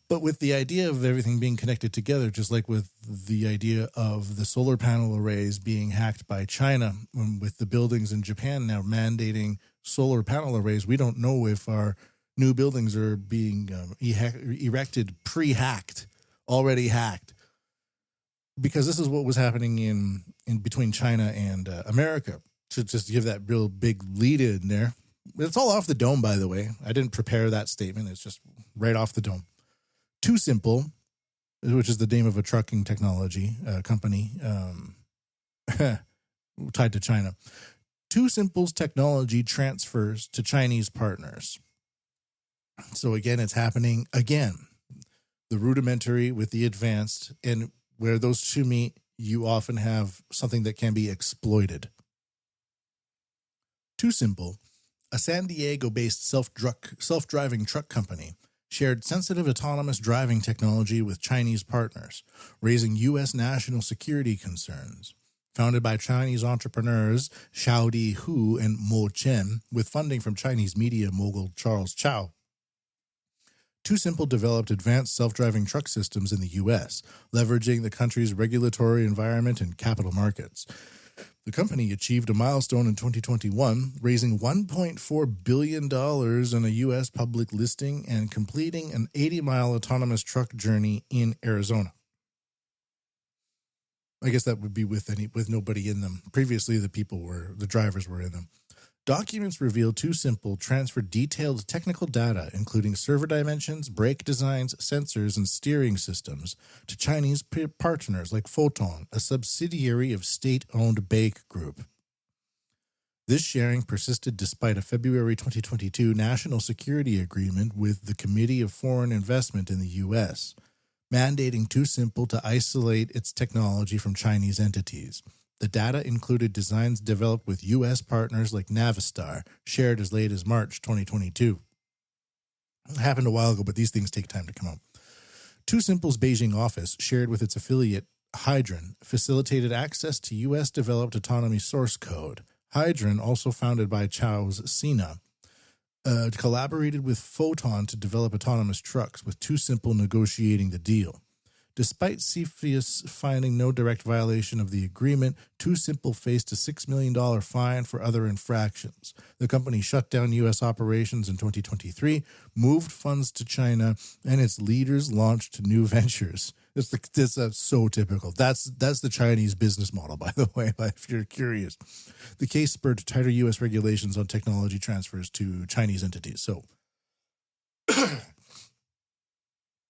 But with the idea of everything being connected together, just like with the idea of the solar panel arrays being hacked by China, with the buildings in Japan now mandating solar panel arrays, we don't know if our new buildings are being erected pre-hacked, already hacked. Because this is what was happening in between China and America. To just give that real big lead in there. It's all off the dome, by the way. I didn't prepare that statement. It's just right off the dome. Too Simple, which is the name of a trucking technology company tied to China. Too Simple's technology transfers to Chinese partners. So again, it's happening again. The rudimentary with the advanced, and where those two meet, you often have something that can be exploited. Too Simple, a San Diego-based self-driving truck company, shared sensitive autonomous driving technology with Chinese partners, raising U.S. national security concerns. Founded by Chinese entrepreneurs Xiaodi Hu and Mo Chen, with funding from Chinese media mogul Charles Chow. Too Simple developed advanced self-driving truck systems in the U.S., leveraging the country's regulatory environment and capital markets. The company achieved a milestone in 2021, raising $1.4 billion in a U.S. public listing and completing an 80-mile autonomous truck journey in Arizona. I guess that would be with nobody in them. Previously, the drivers were in them. Documents reveal Too Simple transferred detailed technical data, including server dimensions, brake designs, sensors, and steering systems, to Chinese partners like Foton, a subsidiary of state-owned Bake Group. This sharing persisted despite a February 2022 national security agreement with the Committee of Foreign Investment in the U.S. mandating TuSimple to isolate its technology from Chinese entities. The data included designs developed with U.S. partners like Navistar, shared as late as March 2022. It happened a while ago, but these things take time to come out. TuSimple's Beijing office, shared with its affiliate Hydron, facilitated access to U.S.-developed autonomy source code. Hydron, also founded by Chao's Sina, collaborated with Photon to develop autonomous trucks, with TuSimple negotiating the deal. Despite CFIUS finding no direct violation of the agreement, TuSimple faced a $6 million fine for other infractions. The company shut down U.S. operations in 2023, moved funds to China, and its leaders launched new ventures. That's so typical. That's the Chinese business model, by the way, if you're curious. The case spurred tighter U.S. regulations on technology transfers to Chinese entities. So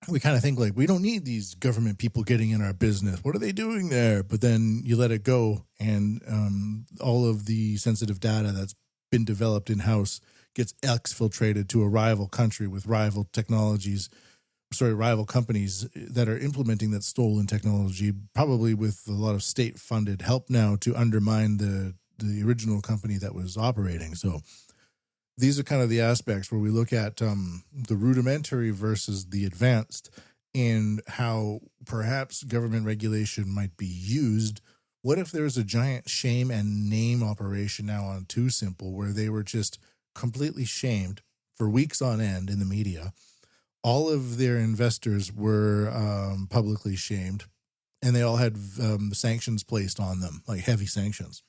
we kind of think like, we don't need these government people getting in our business. What are they doing there? But then you let it go, and all of the sensitive data that's been developed in-house gets exfiltrated to a rival country with rival companies that are implementing that stolen technology, probably with a lot of state-funded help now to undermine the original company that was operating. So these are kind of the aspects where we look at the rudimentary versus the advanced, and how perhaps government regulation might be used. What if there's a giant shame and name operation now on TuSimple, where they were just completely shamed for weeks on end in the media? All of their investors were publicly shamed, and they all had sanctions placed on them, like heavy sanctions.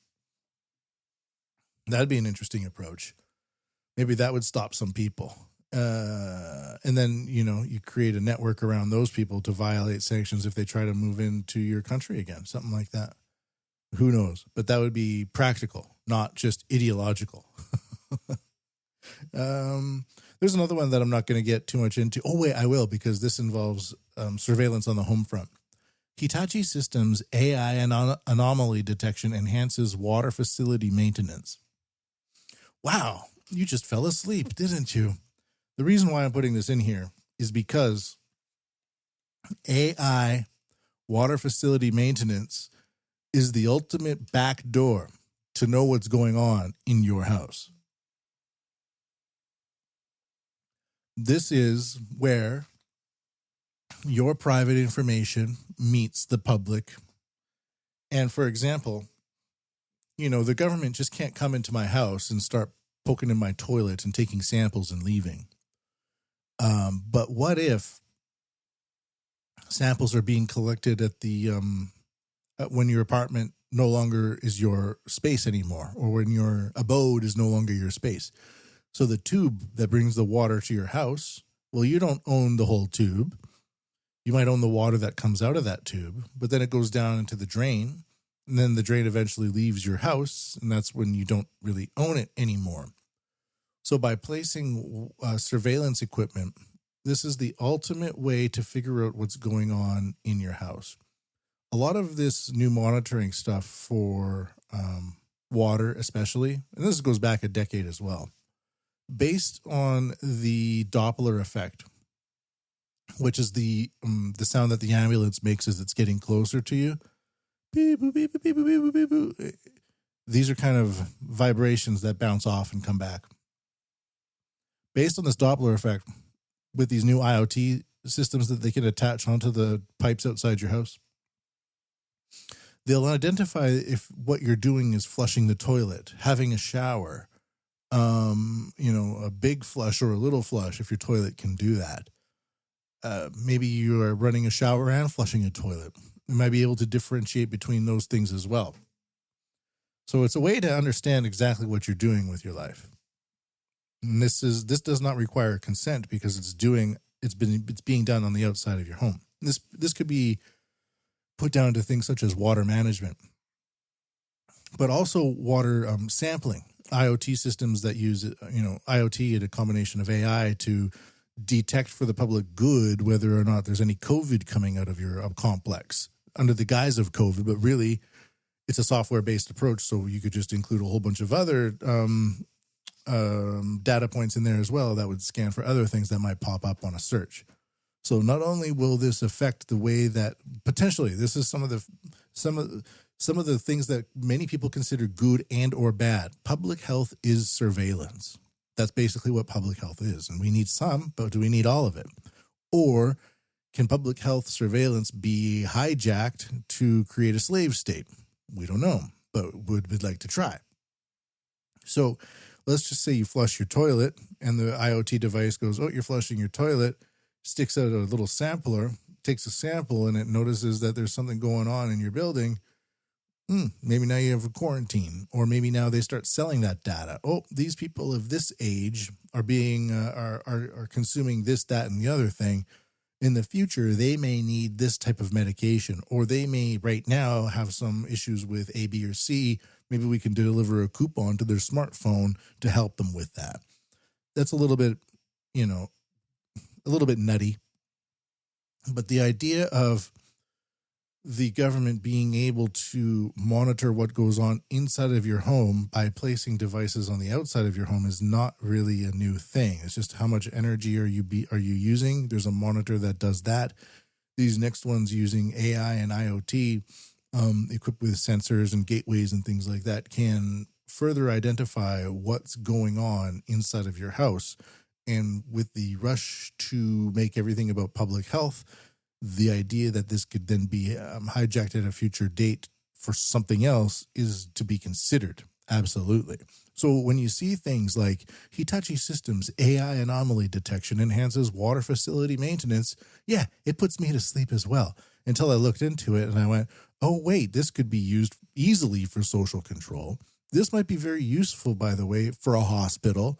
That'd be an interesting approach. Maybe that would stop some people. And then, you create a network around those people to violate sanctions if they try to move into your country again, something like that. Who knows? But that would be practical, not just ideological. There's another one that I'm not going to get too much into. Oh, wait, I will, because this involves surveillance on the home front. Hitachi Systems AI anomaly detection enhances water facility maintenance. Wow, you just fell asleep, didn't you? The reason why I'm putting this in here is because AI water facility maintenance is the ultimate backdoor to know what's going on in your house. This is where your private information meets the public. And for example, the government just can't come into my house and start poking in my toilet and taking samples and leaving. But what if samples are being collected at the when your apartment no longer is your space anymore, or when your abode is no longer your space? So the tube that brings the water to your house, well, you don't own the whole tube. You might own the water that comes out of that tube, but then it goes down into the drain, and then the drain eventually leaves your house, and that's when you don't really own it anymore. So by placing surveillance equipment, this is the ultimate way to figure out what's going on in your house. A lot of this new monitoring stuff for water especially, and this goes back a decade as well, based on the Doppler effect, which is the sound that the ambulance makes as it's getting closer to you. Beep, boop, beep, boop, beep, boop, beep, boop, beep, boop. These are kind of vibrations that bounce off and come back. Based on this Doppler effect, with these new IoT systems that they can attach onto the pipes outside your house, they'll identify if what you're doing is flushing the toilet, having a shower, a big flush or a little flush, if your toilet can do that. Maybe you are running a shower and flushing a toilet. You might be able to differentiate between those things as well. So it's a way to understand exactly what you're doing with your life. And this does not require consent, because it's being done on the outside of your home. This could be put down to things such as water management, but also water sampling. IoT systems that use IoT and a combination of AI to detect for the public good whether or not there's any COVID coming out of your complex under the guise of COVID, but really it's a software-based approach. So you could just include a whole bunch of other data points in there as well that would scan for other things that might pop up on a search. So not only will this affect the way that potentially this is some of the things that many people consider good and or bad. Public health is surveillance. That's basically what public health is. And we need some, but do we need all of it? Or can public health surveillance be hijacked to create a slave state? We don't know, but we'd like to try. So let's just say you flush your toilet and the IoT device goes, oh, you're flushing your toilet, sticks out a little sampler, takes a sample, and it notices that there's something going on in your building. Maybe now you have a quarantine, or maybe now they start selling that data. Oh, these people of this age are being are consuming this, that, and the other thing. In the future, they may need this type of medication, or they may right now have some issues with A, B, or C. Maybe we can deliver a coupon to their smartphone to help them with that. That's a little bit, a little bit nutty. But the idea of the government being able to monitor what goes on inside of your home by placing devices on the outside of your home is not really a new thing. It's just how much energy are you using. There's a monitor that does that. These next ones using AI and IoT, equipped with sensors and gateways and things like that, can further identify what's going on inside of your house. And with the rush to make everything about public health, the idea that this could then be hijacked at a future date for something else is to be considered. Absolutely. So when you see things like Hitachi Systems AI anomaly detection enhances water facility maintenance, yeah, it puts me to sleep as well. Until I looked into it and I went, oh, wait, this could be used easily for social control. This might be very useful, by the way, for a hospital,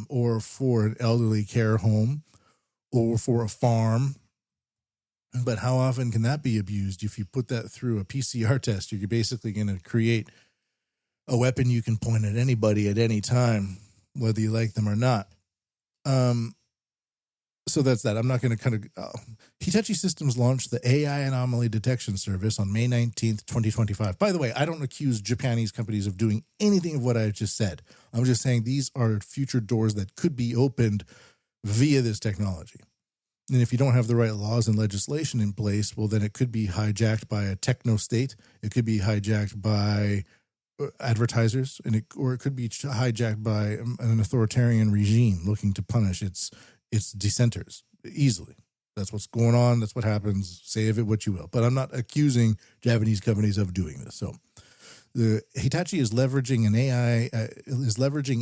or for an elderly care home, or for a farm. But how often can that be abused? If you put that through a PCR test, you're basically going to create a weapon you can point at anybody at any time, whether you like them or not. So that's that. I'm not going to Hitachi Systems launched the AI Anomaly Detection Service on May 19th, 2025. By the way, I don't accuse Japanese companies of doing anything of what I just said. I'm just saying these are future doors that could be opened via this technology. And if you don't have the right laws and legislation in place, well, then it could be hijacked by a techno state. It could be hijacked by advertisers, or it could be hijacked by an authoritarian regime looking to punish its dissenters easily. That's what's going on. That's what happens. Say of it what you will. But I'm not accusing Japanese companies of doing this. So the Hitachi is leveraging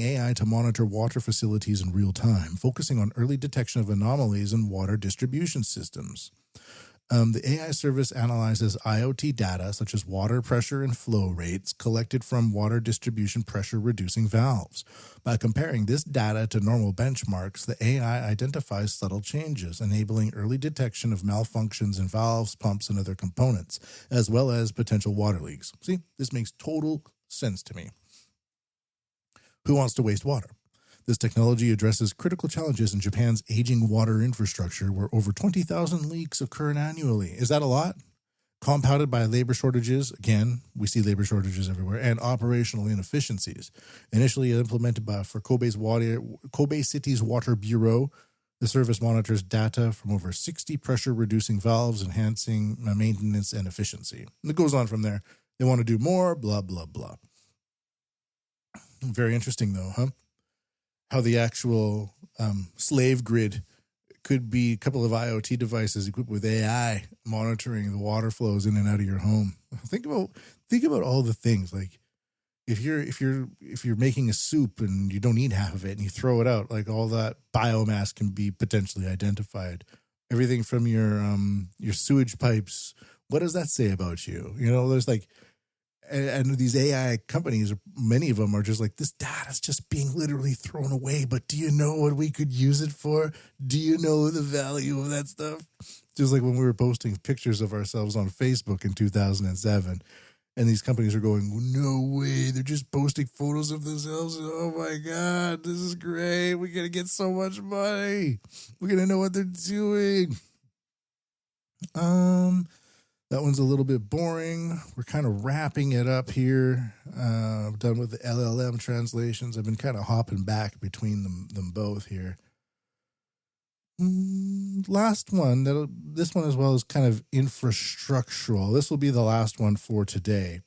AI to monitor water facilities in real time, focusing on early detection of anomalies in water distribution systems. The AI service analyzes IoT data such as water pressure and flow rates collected from water distribution pressure reducing valves. By comparing this data to normal benchmarks, the AI identifies subtle changes, enabling early detection of malfunctions in valves, pumps, and other components, as well as potential water leaks. See, this makes total sense to me. Who wants to waste water? This technology addresses critical challenges in Japan's aging water infrastructure, where over 20,000 leaks occur annually. Is that a lot? Compounded by labor shortages, again, we see labor shortages everywhere, and operational inefficiencies. Initially implemented for Kobe City's Water Bureau, the service monitors data from over 60 pressure-reducing valves, enhancing maintenance and efficiency. And it goes on from there. They want to do more, blah, blah, blah. Very interesting, though, huh? How the actual slave grid could be a couple of IoT devices equipped with AI monitoring the water flows in and out of your home. Think about all the things. Like if you're making a soup and you don't need half of it and you throw it out, like all that biomass can be potentially identified. Everything from your sewage pipes. What does that say about you? There's like. And these AI companies, many of them are just like, this data is just being literally thrown away. But do you know what we could use it for? Do you know the value of that stuff? Just like when we were posting pictures of ourselves on Facebook in 2007. And these companies are going, no way. They're just posting photos of themselves. Oh, my God. This is great. We're going to get so much money. We're going to know what they're doing. That one's a little bit boring. We're kind of wrapping it up here. I'm done with the LLM translations. I've been kind of hopping back between them both here. Last one, this one as well is kind of infrastructural. This will be the last one for today.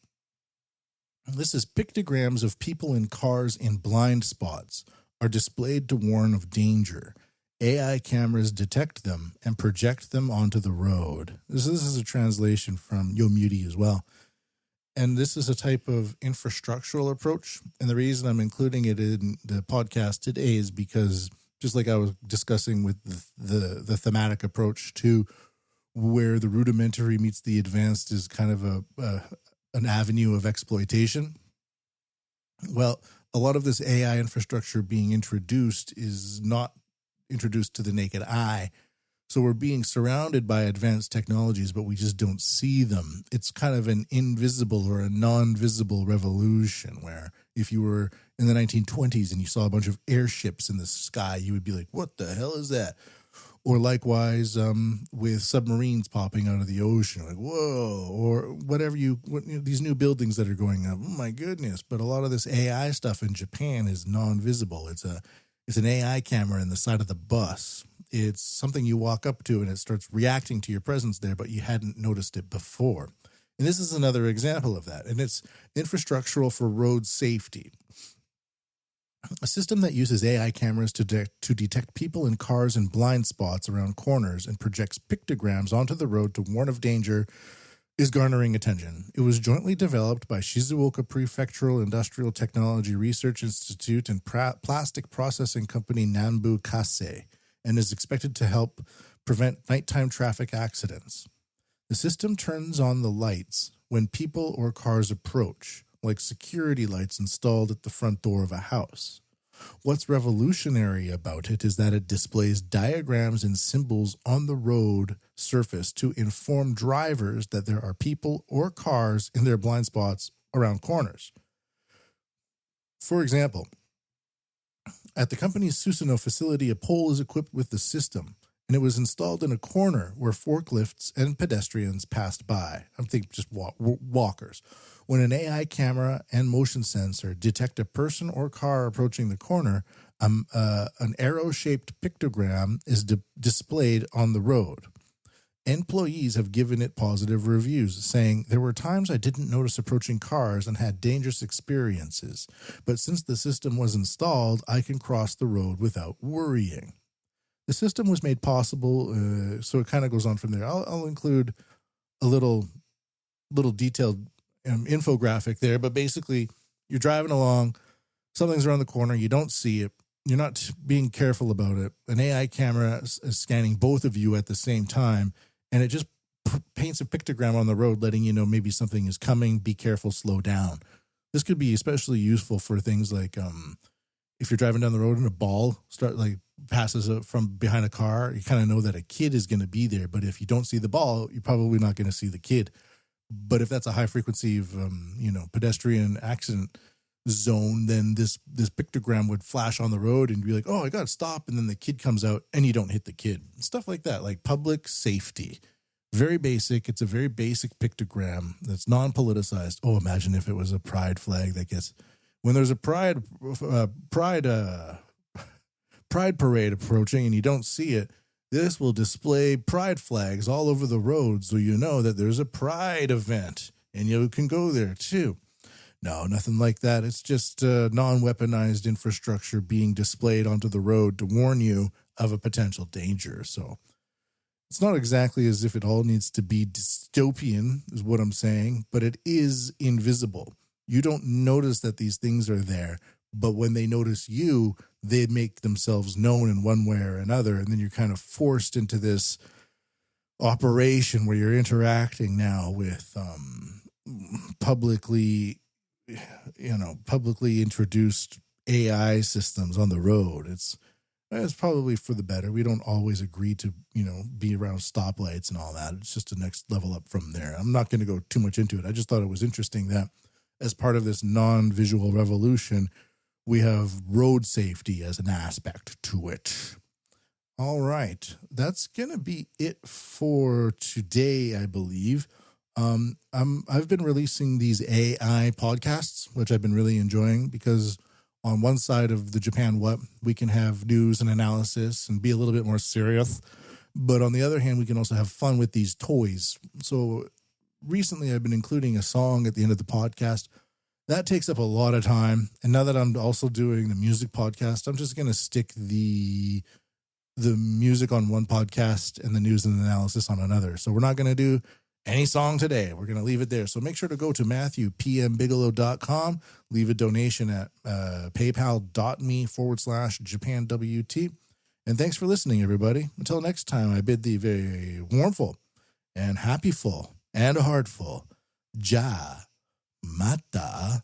This is pictograms of people in cars in blind spots are displayed to warn of danger. AI cameras detect them and project them onto the road. This is a translation from Yomuti as well. And this is a type of infrastructural approach. And the reason I'm including it in the podcast today is because, just like I was discussing with the thematic approach to where the rudimentary meets the advanced is kind of an avenue of exploitation. Well, a lot of this AI infrastructure being introduced is not introduced to the naked eye. So we're being surrounded by advanced technologies, but we just don't see them. It's kind of an invisible or a non-visible revolution where if you were in the 1920s and you saw a bunch of airships in the sky, you would be like, what the hell is that? Or likewise, with submarines popping out of the ocean, like, whoa, or whatever these new buildings that are going up. Oh my goodness. But a lot of this AI stuff in Japan is non-visible. It's an AI camera in the side of the bus. It's something you walk up to and it starts reacting to your presence there, but you hadn't noticed it before. And this is another example of that. And it's infrastructural for road safety. A system that uses AI cameras to detect people in cars in blind spots around corners and projects pictograms onto the road to warn of danger is garnering attention. It was jointly developed by Shizuoka Prefectural Industrial Technology Research Institute and plastic processing company Nanbu Kasei, and is expected to help prevent nighttime traffic accidents. The system turns on the lights when people or cars approach, like security lights installed at the front door of a house. What's revolutionary about it is that it displays diagrams and symbols on the road surface to inform drivers that there are people or cars in their blind spots around corners. For example, at the company's Susanoo facility, a pole is equipped with the system, and it was installed in a corner where forklifts and pedestrians passed by. I'm thinking just walkers. When an AI camera and motion sensor detect a person or car approaching the corner, an arrow-shaped pictogram is displayed on the road. Employees have given it positive reviews, saying, "There were times I didn't notice approaching cars and had dangerous experiences, but since the system was installed, I can cross the road without worrying." The system was made possible, so it kind of goes on from there. I'll include a little detailed infographic there, but basically you're driving along, something's around the corner, you don't see it, you're not being careful about it. An AI camera is scanning both of you at the same time, and it just paints a pictogram on the road letting you know maybe something is coming, be careful, slow down. This could be especially useful for things like if you're driving down the road and a ball passes from behind a car, you kind of know that a kid is going to be there. But if you don't see the ball, you're probably not going to see the kid. But if that's a high frequency of pedestrian accident zone, then this pictogram would flash on the road and be like, oh, I got to stop. And then the kid comes out and you don't hit the kid. Stuff like that, like public safety. Very basic. It's a very basic pictogram that's non-politicized. Oh, imagine if it was a pride flag that gets, when there's a pride parade approaching and you don't see it, this will display pride flags all over the road so you know that there's a pride event and you can go there too. No, nothing like that. It's just non-weaponized infrastructure being displayed onto the road to warn you of a potential danger. So it's not exactly as if it all needs to be dystopian, is what I'm saying, but it is invisible. You don't notice that these things are there, but when they notice you, they make themselves known in one way or another, and then you're kind of forced into this operation where you're interacting now with publicly introduced AI systems on the road. It's probably for the better. We don't always agree to, be around stoplights and all that. It's just a next level up from there. I'm not going to go too much into it. I just thought it was interesting that as part of this non-visual revolution, we have road safety as an aspect to it. All right. That's going to be it for today, I believe. I've been releasing these AI podcasts, which I've been really enjoying because on one side of the Japan What, we can have news and analysis and be a little bit more serious. But on the other hand, we can also have fun with these toys. So recently I've been including a song at the end of the podcast. That takes up a lot of time. And now that I'm also doing the music podcast, I'm just going to stick the music on one podcast and the news and analysis on another. So we're not going to do any song today. We're going to leave it there. So make sure to go to MatthewPMBigelow.com, leave a donation at paypal.me/JapanWT. And thanks for listening, everybody. Until next time, I bid thee very warmful and happyful and heartful. Ja mata.